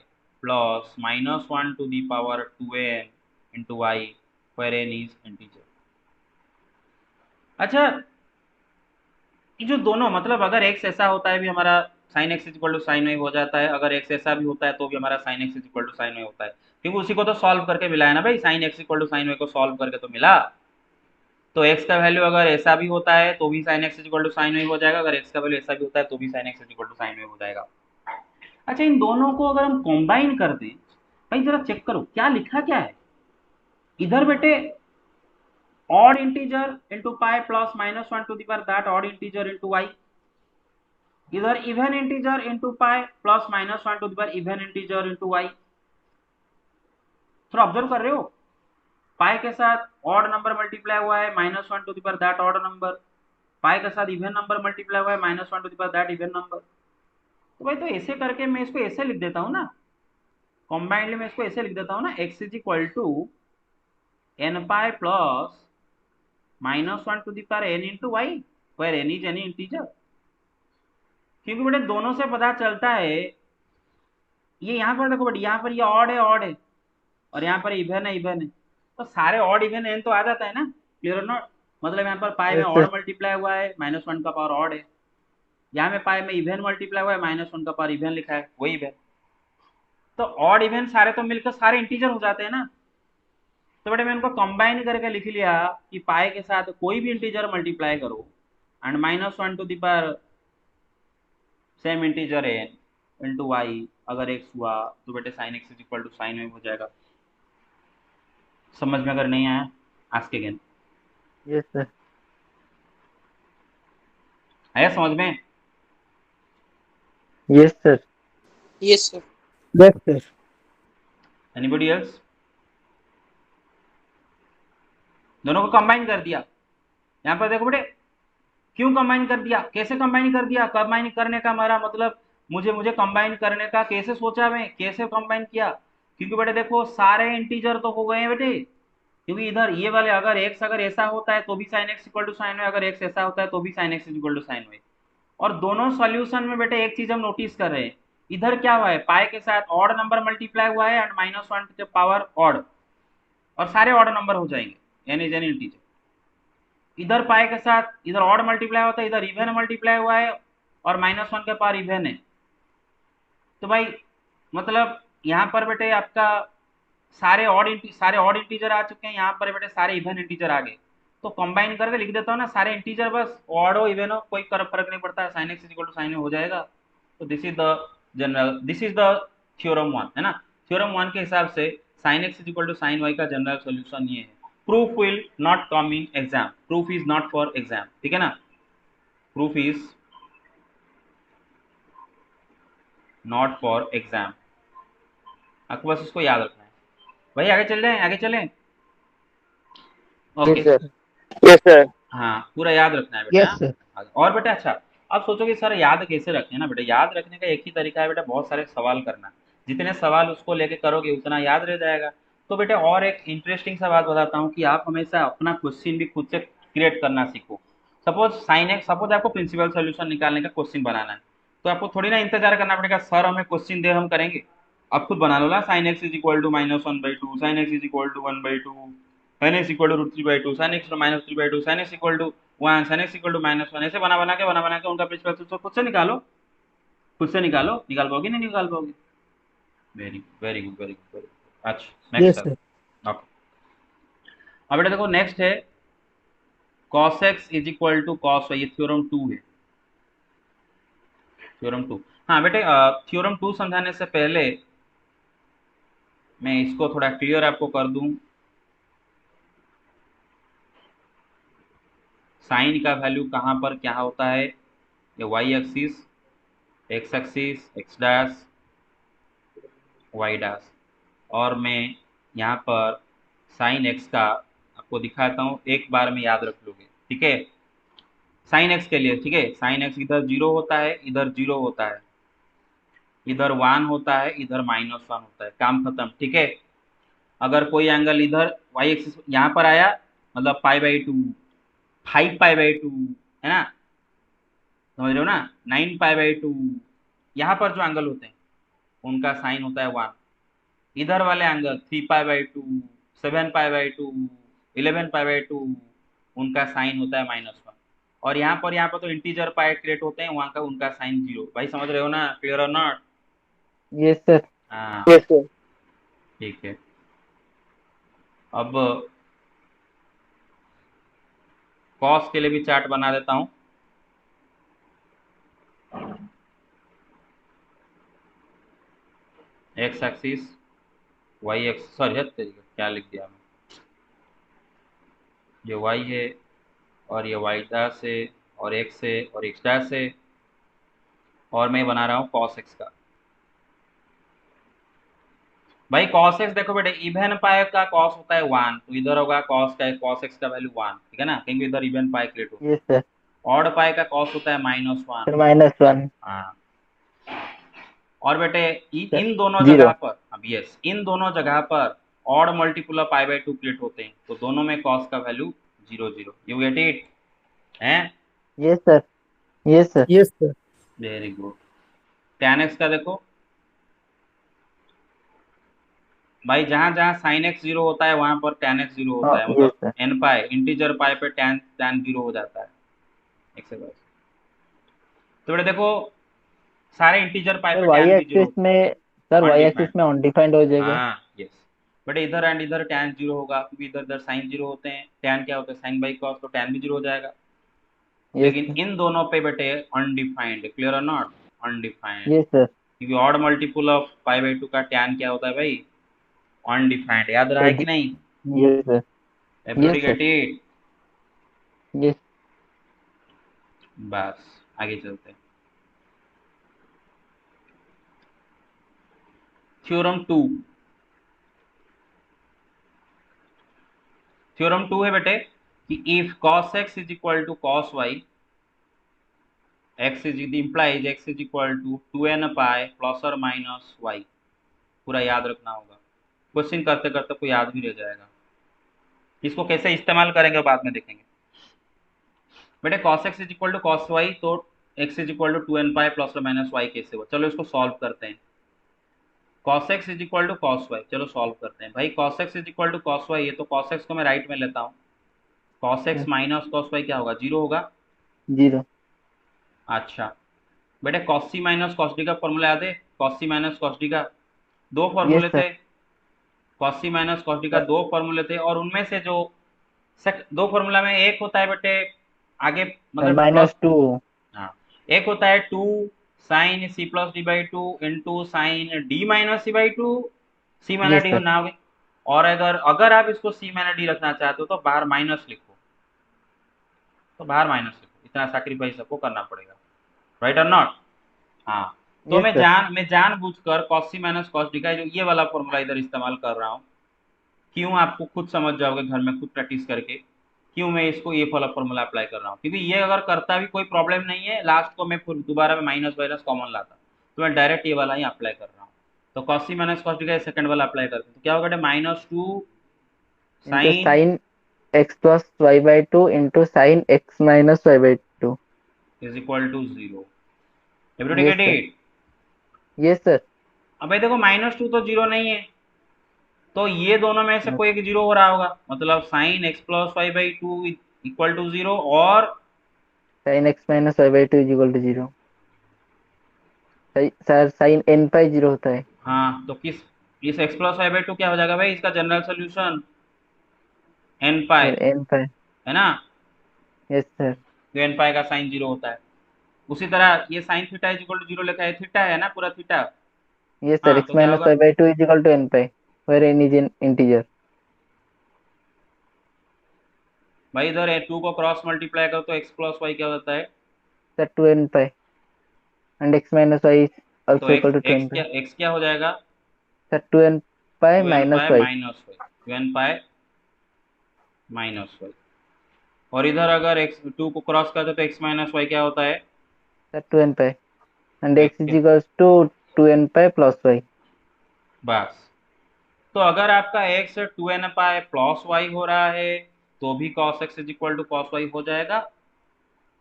plus -1 to the power 2n into y, where n is integer। अच्छा ये जो दोनों, मतलब अगर x ऐसा होता है भी हमारा sin x equal to sine y हो जाता है, अगर x ऐसा भी होता है तो भी हमारा sin x equal to sine y होता है, क्योंकि उसी को तो सॉल्व करके मिला है ना भाई, sin x equal to sine y को सॉल्व करके तो मिला। तो x का वैल्यू अगर ऐसा भी होता है तो भी sin x equal to sine y हो जाएगा, अगर x का वैल्यू ऐसा भी होता है तो भी sin x equal to sine y हो जाएगा। अच्छा इन दोनों को अगर हम कॉम्बाइन कर दें, भाई जरा चेक करो क्या लिखा क्या है इधर बेटे, odd integer into pi plus -1 to the power that odd integer into y, इधर even integer into pi plus -1 to the power even integer into y. थोड़ा ऑब्जर्व कर रहे हो, पाई के साथ ऑड नंबर मल्टीप्लाई हुआ है -1 to the power that odd number, pi के साथ इवन नंबर मल्टीप्लाई हुआ है -1 to the power that even number. तो भाई तो ऐसे करके मैं इसको ऐसे लिख देता हूँ ना, कॉम्बाइंडली मैं इसको ऐसे लिख देता हूँ ना, x is equal to n pi plus -1 to the power n into y, where n is any integer. क्योंकि बेटे दोनों से पता चलता है, ये यहाँ पर देखो बेटे, यहाँ पर ये ऑड है और यहाँ पर इवन है इवन है, तो सारे ऑड इवन एन तो आ जाता है ना, क्लियर और नॉट? मतलब यहाँ पर पाई में यस ऑड सर। मल्टीप्लाई हुआ है -1 का पावर ऑड है, यहाँ में पाई में इवन मल्टीप्लाई हुआ है -1 का पावर इवन लिखा है, वही इवन। तो ऑड इवन सारे तो मिलकर सारे इंटीजर हो जाते हैं ना। तो बेटे मैं उनको कंबाइन करके लिख लिया कि पाई के साथ कोई भी इंटीजर मल्टीप्लाई करो and -1 to the power same integer n into y, अगर x हुआ तो बेटे sin x is equal to sin y हो जाएगा। समझ में अगर नहीं आया आस्क अगेन। Yes sir. आया समझ में? Yes sir. Yes, sir. Yes, sir. Anybody else? दोनों को कंबाइन कर दिया। यहाँ पर देखो बेटे क्यों कंबाइन कर दिया, कैसे कंबाइन कर दिया। कंबाइन करने का हमारा मतलब मुझे कंबाइन करने का कैसे सोचा, मैं कैसे कंबाइन किया, क्योंकि बेटे देखो सारे इंटीजर तो हो गए हैं बेटे, क्योंकि इधर ये वाले अगर x अगर ऐसा होता है तो भी sin x equal to sine y, अगर x ऐसा होता है तो भी sin x equal to sine y. और दोनों सॉल्यूशन में बेटे एक चीज हम नोटिस कर रहे हैं, इधर क्या हुआ है, पाई के साथ ऑड नंबर मल्टीप्लाई हुआ है and -1 to the power odd, और सारे ऑड नंबर हो जाएंगे यानी एनी इंटीजर। इधर पाई के साथ इधर ऑड मल्टीप्लाई होता है, इधर इवन मल्टीप्लाई हुआ है और -1 के पावर इवन है। तो भाई मतलब यहाँ पर बेटे आपका सारे ऑड इंटीजर आ चुके हैं, यहाँ पर बेटे सारे इवन इंटीजर आ गए। तो कंबाइन करके लिख देता हूँ ना, सारे इंटीजर बस ऑड हो इवन हो कोई फर्क नहीं पड़ता, sin x equal to sine हो जाएगा। तो this is the general, this is the theorem 1 है ना। थ्योरम 1 के हिसाब से sin x equal to sine y का जनरल सॉल्यूशन ये है। Proof will not come in exam, proof is not for exam, ठीक है ना, proof is not for exam, आपको बस इसको याद रखना है। भाई आगे चल रहे हैं, आगे चलें। Okay yes sir. Yes, sir. हाँ पूरा याद रखना है बेटा। Yes, sir. और बेटा अच्छा अब सोचो कि सर याद कैसे रखें ना बेटा, याद रखने का एक ही तरीका है बेटा, बहुत सारे सवाल करना, जितने सवाल उसको लेके करोगे उतना याद रह जाएगा। तो बेटा और एक इंटरेस्टिंग सा बात बताता हूँ कि आप हमेशा अपना क्वेश्चन भी खुद से क्रिएट करना सीखो। सपोज आपको प्रिंसिपल सोल्यूशन निकालने का क्वेश्चन बनाना है, तो आपको थोड़ी ना इंतजार करना पड़ेगा सर हमें क्वेश्चन दे हम करेंगे। आप खुद बना लो ना, sin x is equal to -1/2, sin x is equal to 1/2, sin x equal to √3/2, sin x -3/2, sin x equal to 1, sin x equal to -1, ऐसे बना बना के उनका प्रिंसिपल सोल्यूशन खुद से निकालो, खुद से निकालो, निकाल पाओगे नहीं निकाल पाओगे। Very very good very good very good. अच्छा next Yes, sir. sir. Okay अब बेटा देखो नेक्स्ट है cos x is equal to cos y, ये थ्योरम 2 है, थ्योरम 2। हाँ बेटे थ्योरम 2 समझाने से पहले मैं इसको थोड़ा क्लियर आपको कर दूं। साइन का वैल्यू कहाँ पर क्या होता है, ये y axis, x axis, x dash, y dash, और मैं यहाँ पर साइन x का आपको दिखाता हूँ, एक बार में याद रख लोगे, ठीक है। साइन x के लिए ठीक है, साइन x इधर 0 होता है, इधर 0 होता है, इधर 1 होता है, इधर -1 होता है, काम खत्म, ठीक है। अगर कोई एंगल इधर y एक्सिस यहाँ पर आया मतलब π/2, 5π/2 है ना, समझ रहे हो ना, 9π/2, यहाँ पर जो एंगल होते हैं उनका साइन होता है 1, इधर वाले एंगल 3π/2, 7π/2, 11π/2 उनका साइन होता है -1, और यहाँ पर तो इंटीजर पाई क्रिएट होते हैं, वहाँ का उनका साइन 0। भाई समझ रहे हो ना, क्लियर और नॉट? Yes sir. हाँ Yes, sir. ठीक है। अब कॉस के लिए भी चार्ट बना देता हूँ। X axis, y x, sorry क्या लिख दिया मैं, ये वाई है और ये वाई डैश है और एक्स है और एक्स डैश है, और मैं बना रहा हूँ कॉस एक्स का। भाई कॉस एक्स देखो बेटे, इवन पाई का कॉस होता है 1, तो इधर होगा कॉस एक्स का वैल्यू 1, ठीक है ना, क्योंकि इधर इवन पाई क्रिएट होता है। Yes sir. ऑड पाई का कॉस होता है -1। फिर -1। हाँ और बेटे सर इन दोनों 0। जगह पर, अब यस इन दोनों जगह पर ऑड मल्टीपल ऑफ π/2 क्रिएट होते हैं, तो दोनों में कॉस का वैल्यू 0 0, यू गेट इट हैं। Yes sir. Yes sir. Yes, sir. Very good. tan x का देखो भाई, जहां जहां sin x 0 होता है वहां पर tan x 0 हाँ होता है, यस मतलब सर। n पाई इंटीजर पाई पे tan 0 हो जाता है x से। तो बेटे देखो सारे इंटीजर पाई सर पे वाई tan भी 0 एक्सिस में, सर वाई अनडिफाइंड, एक्सिस में अनडिफाइंड हो जाएगा। हाँ यस, बट इधर एंड इधर tan 0 होगा, क्योंकि इधर इधर sin 0 होते हैं। tan क्या होता है, sin बाई cos, तो tan भी 0 हो जाएगा। यस लेकिन सर। इन दोनों पे बेटे अनडिफाइंड, क्लियर और नॉट, अनडिफाइंड, यस सर। क्योंकि odd multiple of pi by 2 का tan क्या होता है भाई, अनडिफाइंड। याद रहा है कि नहीं? Yes sir. Everybody yes sir. Gate it? Yes. बस आगे चलते हैं। थ्योरम 2, थ्योरम 2 है बेटे कि if cos x is equal to cos y, x is implies x is equal to 2n pi plus और माइनस y। पूरा याद रखना होगा, क्वेश्चन करते करते कोई याद भी रह जाएगा। इसको कैसे इस्तेमाल करेंगे बाद में देखेंगे। बेटे cos x is equal to cos y, तो x is equal to 2n pi plus और माइनस y कैसे हो, चलो इसको सॉल्व करते हैं। cos x is equal to cos y, चलो सॉल्व करते हैं भाई। cos x is equal to cos y है, तो cos x को मैं राइट में लेता हूँ। cos x minus cos y क्या होगा, 0 होगा। 0। अच्छा बेटे cos c minus cos d का फॉर्मूला याद है? cos c minus cos d का दो यस फॉर्मूले सर। थे। cos c minus cos d का दो फॉर्मूले थे, और उनमें से जो दो फॉर्मूला में एक होता है बेटे आगे, मतलब प्लस, -2। हाँ, एक होता है 2 sine C plus D by two into sine D minus C by two, C minus yes D sir. होना होगा। और अगर अगर आप इसको सी माइनस डी रखना चाहते हो तो बाहर माइनस लिखो, तो बाहर माइनस लिखो, इतना सैक्रिफाइस आपको करना पड़ेगा, राइट और नॉट? हाँ, तो यस सर। मैं जानबूझकर cos c minus cos d का जो ये वाला फॉर्मूला इधर इस्तेमाल कर रहा हूँ। क्यों, आपको खुद समझ जाओगे घर में खुद प्रैक्टिस करके, क्यों मैं इसको ये वाला फॉर्मूला अप्लाई कर रहा हूँ। क्योंकि ये अगर करता भी कोई प्रॉब्लम नहीं है, लास्ट को मैं फिर दोबारा में माइनस वाइनस कॉमन लाता, तो मैं डायरेक्ट ये वाला ही अप्लाई कर रहा हूँ। तो cos c minus cos d का सेकंड वाला अप्लाई करते हैं, तो क्या होगा, -2 into sine sine x plus y/2 into sine x minus y/2। Is equal to 0। Everybody yes get sir. It? Yes sir. अब भाई देखो -2 तो 0 नहीं है, तो ये दोनों में से कोई एक 0 हो रहा होगा, मतलब sine x plus y by two equal to 0, और sine x minus y/2 is equal to 0। Sir sine n pi 0 होता है। हाँ, तो किस, इस x plus y by two क्या हो जाएगा भाई, इसका general solution n pi, sir n pi. है ना? Yes sir. तो n पाई का साइन 0 होता है। उसी तरह ये sine theta is equal to 0 लिखा है, थीटा है ना पूरा थीटा। यस सर, हाँ, x तो क्या माइनस होगा, y/2 is equal to n pi where n is in integer. भाई इधर 2 को क्रॉस मल्टीप्लाई करो तो x प्लस वाई क्या होता है, sir 2n pi and x minus y is तो also equal to 2n pi. x क्या हो जाएगा, sir 2n pi 2n minus pi y। Minus y, 2n pi minus y. और इधर अगर x 2 को क्रॉस करते तो x माइनस वाई क्या होता है, सर 2n पाई एंड तो x is equals to 2n pi plus y। बस। तो अगर आपका x 2n pi plus Y हो रहा है, तो भी cos x is equal to cos y हो जाएगा।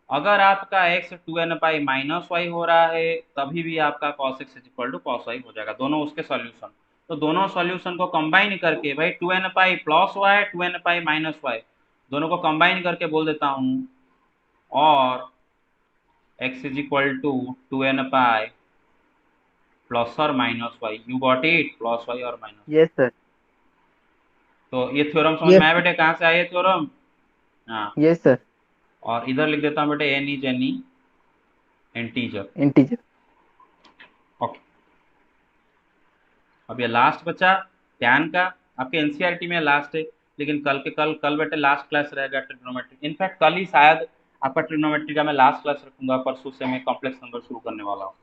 अगर आपका x 2n pi minus Y हो रहा है, तभी भी आपका cos x is equal to cos y हो जाएगा, दोनों उसके सॉल्यूशन। तो दोनों सॉल्यूशन को कंबाइन करके भाई 2n pi plus y 2n pi minus y दोनों को कंबाइन करके बोल देता हूँ, और x is equal to 2n pi plus और minus y, you got it, plus y और माइनस वाई। Yes sir. तो ये थ्योरम समझ में यस आया बेटे, कहाँ से आया ये थ्योरम? हाँ, यस सर। और इधर लिख देता हूँ बेटे n is any integer. Integer. Okay, अब ये लास्ट बचा टैन का, आपके एनसीईआरटी में लास्ट है, लेकिन कल के कल बेटे लास्ट क्लास रहेगा ट्रिग्नोमेट्री। इनफैक्ट कल ही शायद आपका ट्रिग्नोमेट्री का मैं लास्ट क्लास रखूंगा, परसों से मैं कॉम्प्लेक्स नंबर शुरू करने वाला हूँ।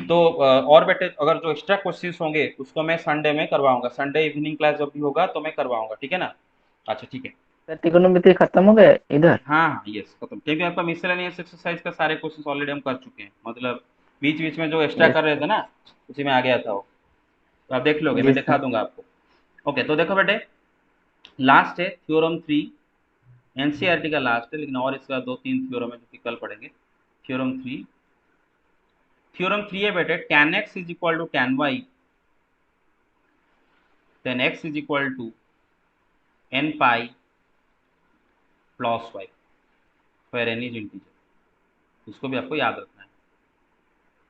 तो और बेटे अगर जो एक्स्ट्रा क्वेश्चंस होंगे उसको मैं संडे में करवाऊंगा, संडे इवनिंग क्लास जब भी होगा तो मैं करवाऊंगा, ठीक है ना? अच्छा ठीक है। सर ट्रिगोनोमेट्री खत्म हो गया इधर। हाँ हाँ यस खत्म, क्योंकि आपका मिसलेनियस एक्सरसाइज का सारे क्वेश्चंस ऑलरेडी हम कर चुके हैं, मतलब बीच बीच में जो एक्स्ट्रा यस कर रहे सर। थे ना, उसी में आ गया था वो, तो आप देख लोगे, मैं यस दिखा सर। दूंगा आपको। ओके, तो देखो बेटे लास्ट है थ्योरम 3, एनसीईआरटी का लास्ट है, लेकिन और इसका 2-3 थ्योरम है जो कि कल पढ़ेंगे। थ्योरम 3, थ्योरम 3 है बेटे tan x is equal to tan y, then x is equal to n pi plus y for n is integer. इसको भी आपको याद रखना है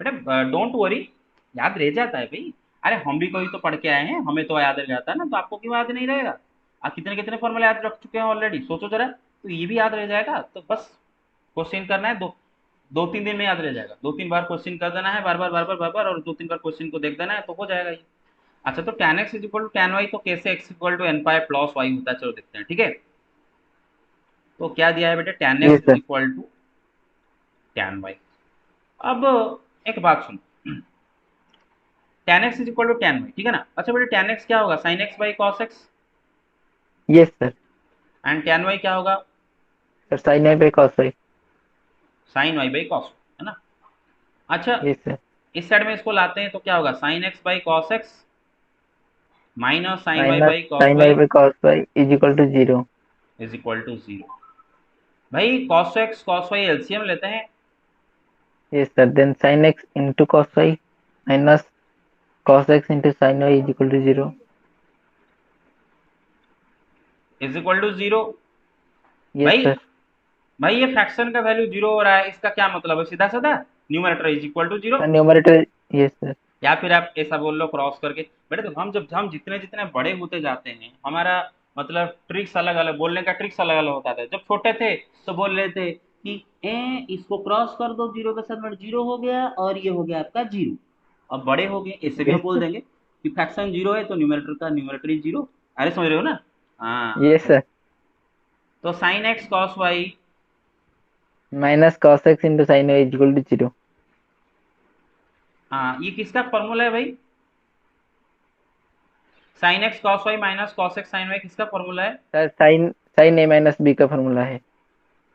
बेटे, डोंट वरी, याद रह जाता है भाई। अरे हम भी कोई तो पढ़ के आए हैं, हमें तो याद रह जाता है ना, तो आपको क्यों याद नहीं रहेगा? आप कितने कितने फॉर्मूले याद रख चुके हैं ऑलरेडी, सोचो जरा, तो ये भी याद रह जाएगा। तो बस क्वेश्चन करना है, दो दो तीन दिन में याद रह जाएगा, दो तीन बार क्वेश्चन कर देना है, बार बार बार बार बार बार, और दो तीन बार क्वेश्चन को देख देना है, तो हो जाएगा ये। अच्छा, तो tan x is equal to tan y, तो कैसे x equal to n pi plus y होता है, चलो देखते हैं, ठीक है। तो क्या दिया है बेटे, tan ये x is sir. Equal to tan y। अब एक बात सुनो, tan x is equal to tan y, ठीक है ना। अच्छा बेटे, tan x क्या होगा, sin x by cos x, yes sir. And tan y क्या होगा, sir sine y by cos y. sin y by cos y, है ना। अच्छा, यस सर। इस साइड में इसको लाते हैं तो क्या होगा, sin x by cos x minus sin y minus by cos sine y y by cos y is equal to 0। Is equal to 0। भाई cos x cos y LCM लेते हैं, yes sir, then sine x into cos y minus cos x into sine y is equal to 0। Is equal to 0। Yes भाई सर। भाई ये फ्रैक्शन का वैल्यू 0 हो रहा है, इसका क्या मतलब है, सीधा साधा numerator is equal to 0। Numerator. Yes sir. या फिर आप ऐसा बोल लो क्रॉस करके। बेटे तो हम जितने जितने बड़े होते जाते हैं, हमारा मतलब ट्रिक्स अलग अलग, बोलने का ट्रिक्स अलग अलग होता था। जब छोटे थे तो बोल रहे थे कि इसको क्रॉस कर दो, जीरो के साथ में जीरो हो गया, और ये हो गया आपका जीरो। अब बड़े हो गए, इससे भी हम बोल यस देंगे कि फ्रैक्शन जीरो है तो न्यूमरेटर का न्यूमरेटर ही जीरो। अरे समझ रहे हो ना। हाँ, यस सर। तो sine x cos y, minus cos x into sine y is equal to 0। हाँ ये किसका फॉर्मूला है भाई, sine x cos y minus cos x sine y, किसका फॉर्मूला है। Sir sine sine A minus B का फॉर्मूला है,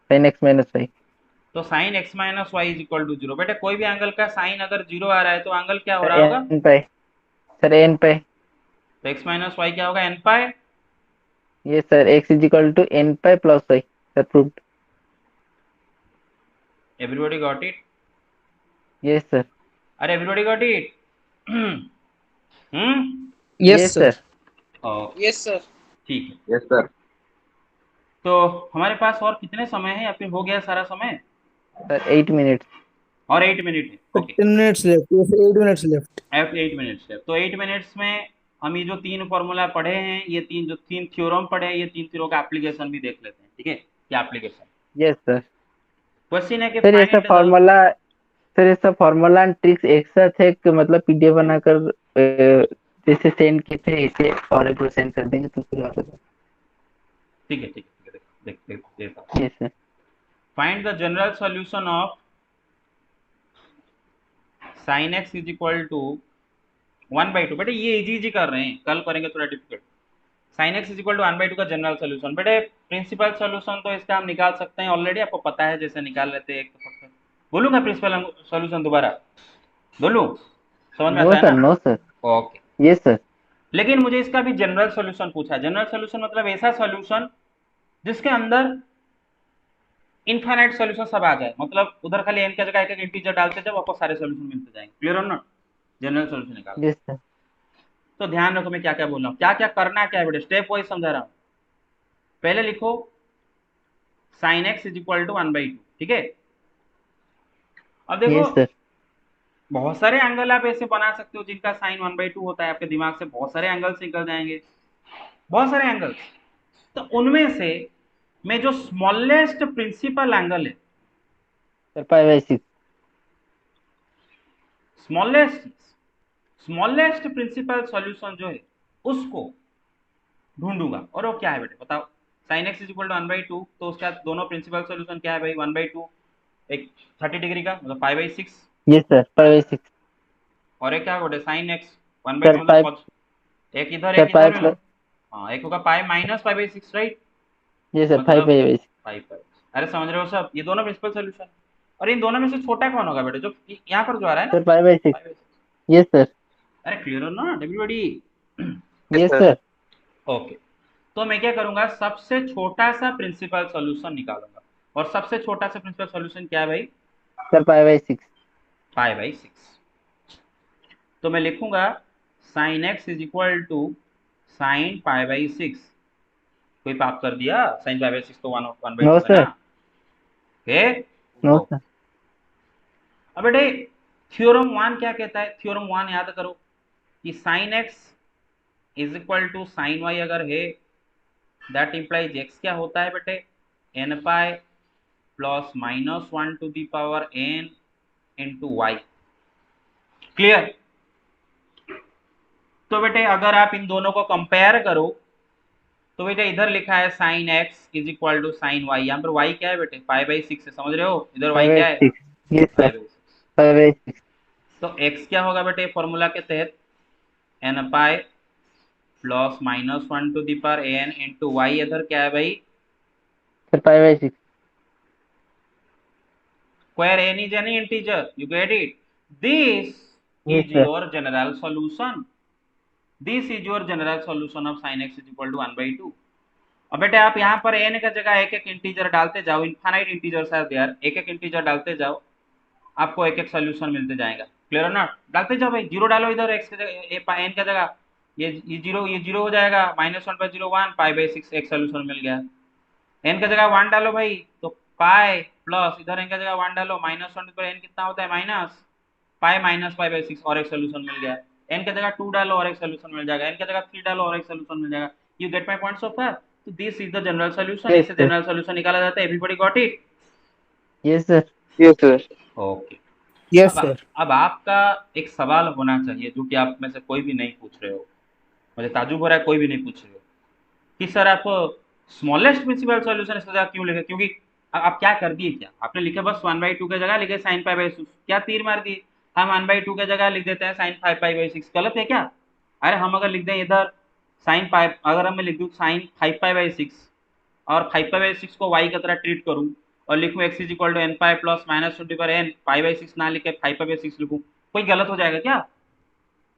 साइन एक्स माइनस वाई। तो sine x minus y is equal to 0। बेटा कोई भी एंगल का साइन अगर 0 आ रहा है तो एंगल क्या हो सर रहा होगा, n pi. Sir n pi. तो एक्स माइनस वाई क्या होगा, एन पाई। ये sir x is equal to n pi plus y. Sir proved. Everybody got it. Yes sir. अरे everybody got it. Hmm. Yes, yes sir. Sir. Oh, Yes, sir. ठीक है। Yes sir. तो हमारे पास और कितने समय है, या फिर हो गया सारा समय, सर 8 मिनट। और 8 मिनट है, So okay. 10 minutes left. Yes, 8 minutes left. 8 minutes है, तो 8 मिनट्स में हम ये जो तीन फॉर्मूला पढ़े हैं, ये तीन थ्योरम पढ़े हैं, ये तीन थ्योरम का एप्लीकेशन भी देख लेते हैं, ठीक है। क्या एप्लीकेशन, यस सर। क्वेश्चन है कि सर ये सब फाइंड द, फॉर्मूला सर ये सब फॉर्मूला एंड ट्रिक्स एक साथ है कि मतलब पीडीएफ बनाकर जैसे सेंड किए थे इसे और एक सेंड कर देंगे तो फिर आता है। ठीक है ठीक है ठीक है, देख देख देख yes sir. Find the general solution of sin x is equal to 1/2। बेटे ये इजी इजी कर रहे हैं, कल करेंगे थोड़ा difficult. sin x is equal to 1/2 का जनरल सॉल्यूशन, बेटे प्रिंसिपल सॉल्यूशन तो इसका हम निकाल सकते हैं, ऑलरेडी आपको पता है, जैसे निकाल लेते हैं एक तो फक्त बोलूंगा प्रिंसिपल सॉल्यूशन दोबारा, बोलूं, समझ में नो आता है सर, ना। No sir. Okay, yes sir. लेकिन मुझे इसका भी जनरल सॉल्यूशन पूछा है। जनरल सॉल्यूशन मतलब ऐसा सॉल्यूशन जिसके अंदर इनफाइनाइट सॉल्यूशन सब आ जाए, मतलब उधर खाली n की जगह एक एक इंटीजर डालते जाओ, आपको सारे सॉल्यूशन मिलते जाएंगे। क्लियर और नॉट, जनरल सॉल्यूशन निकाल। Yes sir. तो ध्यान रखो मैं क्या क्या बोल रहा हूँ, क्या क्या करना क्या है बेटे, स्टेप वाइज समझा रहा हूँ। पहले लिखो sine x is equal to 1/2, ठीक है। अब देखो यस सर। बहुत सारे एंगल आप ऐसे बना सकते हो जिनका साइन 1/2 होता है, आपके दिमाग से बहुत सारे एंगल्स निकल जाएंगे, बहुत सारे एंगल्स। तो उनमें से मैं जो स्मॉलेस्ट प्रिंसिपल एंगल है, sir pi by 6। Smallest smallest principal solution जो है उसको ढूंढूंगा। और वो क्या है बेटे बताओ, sine x is equal to 1/2, तो उसका दोनों प्रिंसिपल सॉल्यूशन क्या है भाई, 1/2 एक 30 डिग्री का मतलब 5/6, यस सर, पाई बाई 6। और एक क्या बेटे साइन एक्स सर 1/2 मतलब पाई। एक इधर सर एक पाई इधर में, प्लस। हाँ एक होगा pi minus 5/6, right, yes sir, five मतलब पाई बाई 6। 5। अरे समझ रहे हो सब, ये दोनों प्रिंसिपल सॉल्यूशन। और इन दोनों में से छोटा कौन होगा बेटे, जो यहाँ पर जो आ रहा है ना sir pi by 6। 5/6। Yes sir. अरे क्लियर हो ना everybody. Yes, yes sir. Sir. Okay, तो मैं क्या करूंगा, सबसे छोटा सा प्रिंसिपल सॉल्यूशन निकालूंगा, और सबसे छोटा सा प्रिंसिपल सॉल्यूशन क्या है भाई, सर पाई बाई 6। 5/6। तो मैं लिखूंगा sine x is equal to sine 5/6। कोई पाप कर दिया, साइन 5/6 तो 1/2 नो है ना, सर। ओके। नो ओ, सर। अब बेटे थ्योरम 1 क्या कहता है, थ्योरम 1 याद करो, कि sine x is equal to sine y अगर है, दैट इंप्लाइज एक्स क्या होता है बेटे, n pi plus minus 1 to the power n into y. Clear? तो बेटे अगर आप इन दोनों को कंपेयर करो तो बेटे इधर लिखा है sine x is equal to sine y, यहाँ पर वाई क्या है बेटे, पाई बाई 6 है, समझ रहे हो? इधर वाई क्या है, 5/6। Yes pi sir, by 6। 5/6। तो x क्या होगा बेटे फॉर्मूला के तहत, n pi plus minus 1 to the power n into y, इधर क्या है भाई, sir 5/6। where n is any integer, you get it? This yes is sir. your general solution. This is your general solution of sin x is equal to 1/2। अब बेटे आप यहाँ पर n का जगह एक एक इंटीजर डालते जाओ, इनफाइनाइट इंटीजर्स आर देयर, एक एक इंटीजर डालते जाओ, आपको एक एक सोल्यूशन मिलते जाएगा। क्लियर है ना? डालते जाओ भाई, जीरो डालो इधर x के जगह, n का जगह, ये जीरो हो जाएगा, -1/0 1, पाई/6 एक सोल्यूशन मिल गया। n का जगह 1 डालो भाई, तो पाई प्लस इधर n का जगह 1 डालो, -1 पर n कितना होता है, माइनस पाई माइनस पाई/6 और एक सोल्यूशन मिल गया। n का जगह 2 डालो और एक सोल्यूशन मिल जाएगा, n का जगह 3 डालो और एक सोल्यूशन मिल जाएगा। You get my point so far? तो this is the general solution, yes इससे सर। जनरल सोल्यूशन निकाला जाता है। Everybody got it? Yes sir. Yes, sir. Okay. Yes, sir. अब आपका एक सवाल होना चाहिए जो कि आप में से कोई भी नहीं पूछ रहे हो, मुझे ताजुब हो रहा है कोई भी नहीं पूछ रहे हो, कि सर आप स्मॉलेस्ट प्रिंसिपल सॉल्यूशन इसकी जगह क्यों लिखे? क्योंकि आप क्या कर दिए, क्या आपने लिखे, बस 1/2 की जगह लिखे sin π/6, क्या तीर मार दिए? हम 1/2 की जगह लिख देते हैं sin 5π/6, गलत है क्या? अरे हम अगर लिख दें इधर sin 5, अगर हम लिख दूं sin 5π/6 और 5π/6 को y की तरह ट्रीट करूं और लिखूं x is equal to n pi plus -20/n, π/6 ना लिखे 5π/6 लिखूं, कोई गलत हो जाएगा क्या?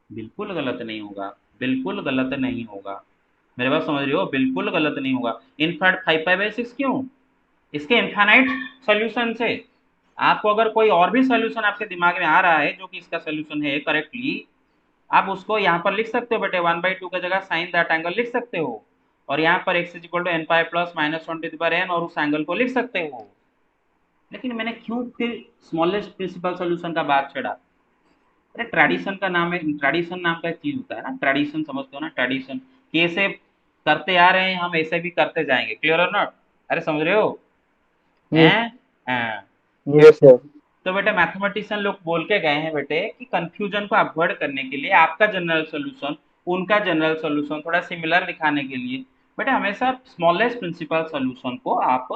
बिल्कुल गलत नहीं होगा, बिल्कुल गलत नहीं होगा। मेरे बात समझ रही हो? बिल्कुल गलत नहीं होगा। इनफैक्ट 5π/6 क्यों? इसके इनफाइनाइट सॉल्यूशन से आपको अगर कोई और भी सॉल्यूशन आपके दिमाग में आ रहा है जो कि इसका सॉल्यूशन है करेक्टली, आप उसको यहाँ पर लिख सकते हो बेटे, 1/2 की जगह साइन दैट एंगल लिख सकते हो और यहाँ पर x is equal to n pi plus -1/n और उस एंगल को लिख सकते हो। लेकिन मैंने क्यों फिर स्मॉलेस्ट प्रिंसिपल सॉल्यूशन का बात छेड़ा? अरे ट्रेडिशन का नाम है, ट्रेडिशन नाम का एक चीज होता है ना, ट्रेडिशन समझते हो ना, ट्रेडिशन कि ऐसे करते आ रहे हैं हम, ऐसे भी करते जाएंगे। क्लियर और नॉट? अरे समझ रहे हो? यस। हैं? हाँ। Yes, sir. तो बेटे मैथमेटिशियन लोग बोल के गए हैं बेटे कि कंफ्यूजन को अवॉइड करने के लिए आपका जनरल सॉल्यूशन उनका जनरल सॉल्यूशन थोड़ा सिमिलर दिखाने के लिए बेटे हमेशा स्मॉलेस्ट प्रिंसिपल सॉल्यूशन को आप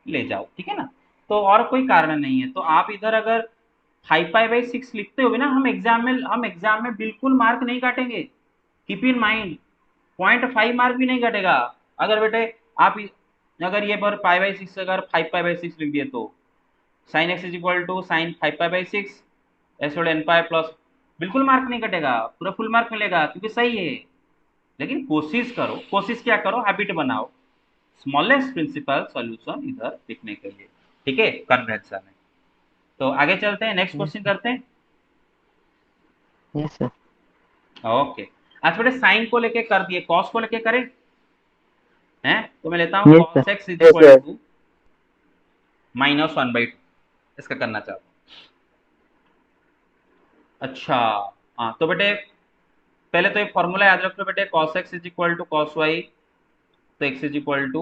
ले जाओ, ठीक है ना? तो और कोई कारण नहीं है। तो आप इधर अगर 5π/6 लिखते हो भी ना, हम एग्जाम में बिल्कुल मार्क नहीं काटेंगे, कीप इन माइंड, 0.5 मार्क भी नहीं कटेगा। अगर बेटे आप अगर ये पर π/6 अगर 5π/6 लिख दिए तो sin x is equal to sine 5π/6 एस एन पाई प्लस, बिल्कुल मार्क नहीं कटेगा, पूरा फुल मार्क मिलेगा क्योंकि सही है। लेकिन कोशिश करो, कोशिश क्या करो, हैबिट बनाओ स्मॉलेस्ट प्रिंसिपल सॉल्यूशन इधर लिखने के लिए, ठीक है, कन्वेंशन है। तो आगे चलते हैं, नेक्स्ट क्वेश्चन करते हैं। Yes sir. ओके, आज बेटे साइन को लेके कर दिए, कॉस को लेके करें हैं? तो मैं लेता हूँ yes cos sir. X is Yes, equal sir. To -1/2, इसका करना चाहता हूँ। अच्छा, हाँ तो बेटे पहले तो एक फॉर्मूला याद रख लो बेटे, cos x is equal to cos y, तो x is equal to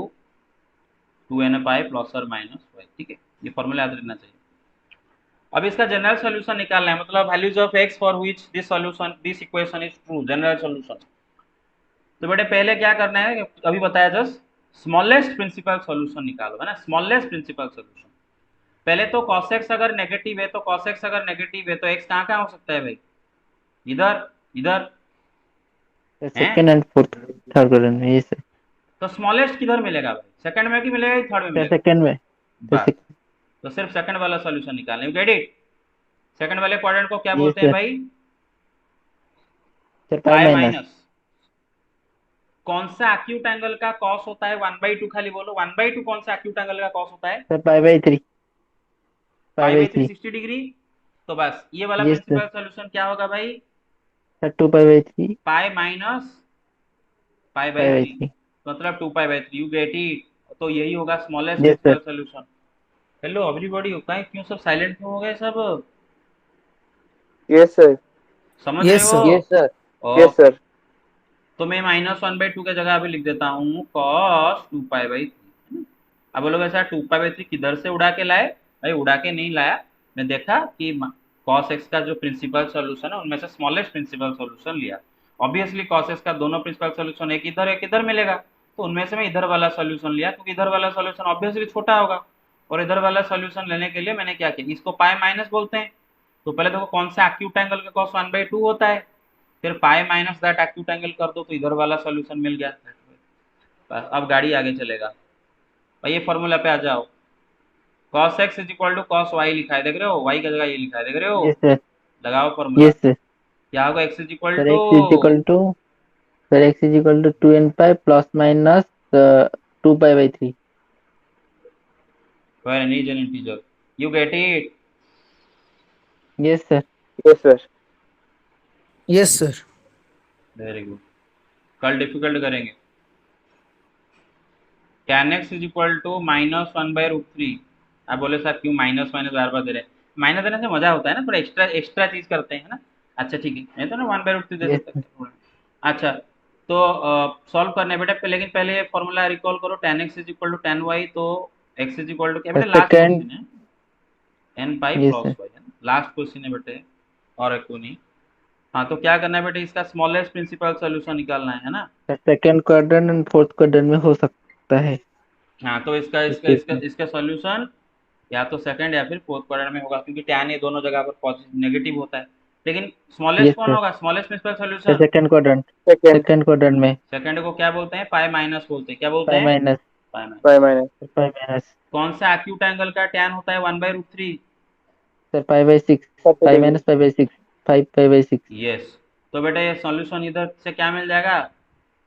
2n pi plus और माइनस y, ठीक है, ये फॉर्मूला याद रखना चाहिए। अब इसका जनरल सॉल्यूशन निकालना है, मतलब values of x for which this solution this equation is true, general solution. तो बेटे पहले क्या करना है, अभी बताया जस्ट, स्मॉलेस्ट प्रिंसिपल सॉल्यूशन निकालो, है ना, स्मॉलेस्ट प्रिंसिपल सॉल्यूशन। पहले तो cos x अगर नेगेटिव है तो cos x अगर नेगेटिव है तो x कहाँ कहाँ हो सकता है भाई, इधर इधर हैं? Second and fourth, third column में। Yes sir. तो स्मॉलेस्ट किधर मिलेगा भाई, सेकंड में कि मिलेगा, थर्ड में मिलेगा? सेकंड में। बस, तो सिर्फ सेकंड वाला सॉल्यूशन निकालना है, गेट इट? सेकंड वाले क्वाड्रेंट को क्या Yes, बोलते हैं sir. भाई, सर पाई पाई माइनस। माइनस। कौन सा एक्यूट एंगल का कॉस होता है 1/2, खाली बोलो 1/2 कौन सा एक्यूट एंगल का कॉस होता है? सर पाई/3। पाई/3 पाई/3। 60 डिग्री। तो बस ये वाला यस प्रिंसिपल सर। सॉल्यूशन क्या होगा भाई, सर 2π/3। Pi minus पाई/3, पाई/3। मतलब 2π/3, यू गेट इट? तो यही होगा smallest yes principal sir. Solution. Hello everybody, होता है क्यों सब साइलेंट क्यों हो गए सब, Yes, sir. समझ रहे Yes, हो? sir. Yes, sir. और Yes, sir. तो मैं -1/2 के जगह अभी लिख देता हूँ cos 2π/3। अब बोलोगे सर 2π/3 किधर से उड़ा के लाए? भाई उड़ा के नहीं लाया, मैं देखा कि cos x का जो प्रिंसिपल सॉल्यूशन है उनमें से स्मॉलेस्ट प्रिंसिपल सॉल्यूशन लिया। ऑब्वियसली cos x का दोनों प्रिंसिपल सॉल्यूशन एक इधर मिलेगा, तो उनमें से मैं इधर वाला सॉल्यूशन लिया क्योंकि इधर वाला सॉल्यूशन ऑब्वियसली छोटा होगा। और इधर वाला सॉल्यूशन लेने के लिए मैंने क्या किया, इसको पाई माइनस बोलते हैं। तो पहले देखो कौन सा एक्यूट एंगल का cos 1/2 होता है, फिर पाई माइनस दैट एक्यूट एंगल कर दो तो इधर वाला सॉल्यूशन मिल गया। बस अब गाड़ी आगे चलेगा। भाई ये फॉर्मूला पे आ जाओ। cos x is equal to cos y लिखा है, देख रहे हो? y की जगह ये लिखा है, देख रहे हो? Yes sir. लगाओ फॉर्मूला। Yes sir. क्या होगा? x is equal sir to x is equal to sir x is equal to 2n pi plus minus 2π/3। Where n is N integer, you get it? Yes sir. Yes, sir. Yes, sir. Very good. कल डिफिकल्ट करेंगे। tan x is equal to -1/√3। आप बोले सर क्यों माइनस माइनस बार बार दे रहे हैं? माइनस देने से मजा होता है ना, थोड़ा एक्स्ट्रा एक्स्ट्रा चीज करते हैं ना। अच्छा ठीक है, नहीं तो ना 1/√3 दे यस सकते सर। हैं। अच्छा, तो सॉल्व करने बेटा लेकिन पहले ये फॉर्मूला रिकॉल करो। tan x is equal to tan y, तो x इज इक्वल टू क्या बेटा? Last second. क्वेश्चन है, n pi yes plus sir. y है ना, लास्ट क्वेश्चन है बेटे, और एक को नहीं। हाँ तो क्या करना है बेटे, इसका स्मॉलेस्ट प्रिंसिपल सॉल्यूशन निकालना है ना। Second quadrant and fourth quadrant में हो सकता है हाँ तो इसका इस इसका केस इसका में। इसका सॉल्यूशन या तो सेकंड या फिर फोर्थ क्वाड्रेंट में होगा, क्योंकि tan ये दोनों जगह पर पॉजिटिव नेगेटिव होता है। लेकिन स्मॉलेस्ट यस कौन सर। होगा? Smallest principal sir solution second quadrant. Second. Second quadrant में सेकंड को क्या बोलते हैं? पाई माइनस बोलते हैं। क्या बोलते पाई हैं? Minus. Pi minus. Pi minus. Pi minus. कौन सा एक्यूट एंगल का tan होता है 1/√3? Sir pi. 30 pi degree. Minus pi. 5 pi. Yes. तो बेटा ये सॉल्यूशन इधर से क्या मिल जाएगा?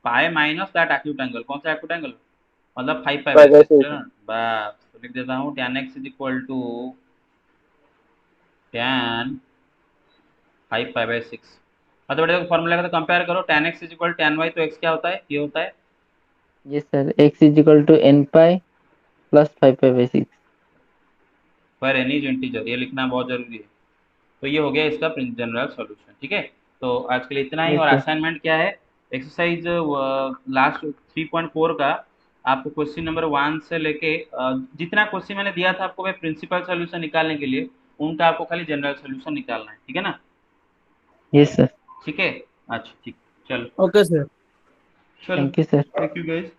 Pi minus that acute angle. कौन सा एक्यूट एंगल? मतलब 5 pi by Pi by 6. Six ना। बस तो लिख देता हूँ tan x is equal to tan 5 pi by 6। हाँ तो बेटा फॉर्मूला का तो कंपेयर करो, tan x is equal tan y, तो x क्या होता है? ये होता है yes sir x is equal to n pi plus 5 pi. पर एनी इंटीजर, ये लिखना बहुत जरूरी है। तो ये हो गया इसका जनरल सॉल्यूशन, ठीक है। तो आज के लिए इतना ही। यस और सर। असाइनमेंट क्या है? एक्सरसाइज लास्ट 3.4 का आपको क्वेश्चन नंबर 1 से लेके जितना क्वेश्चन मैंने दिया था आपको प्रिंसिपल सॉल्यूशन निकालने के लिए, उनका आपको खाली जनरल सॉल्यूशन निकालना है, ठीक है ना? Yes sir. ठीक है। अच्छा ठीक, चलो Okay, sir. चलो, thank you sir. Thank you guys.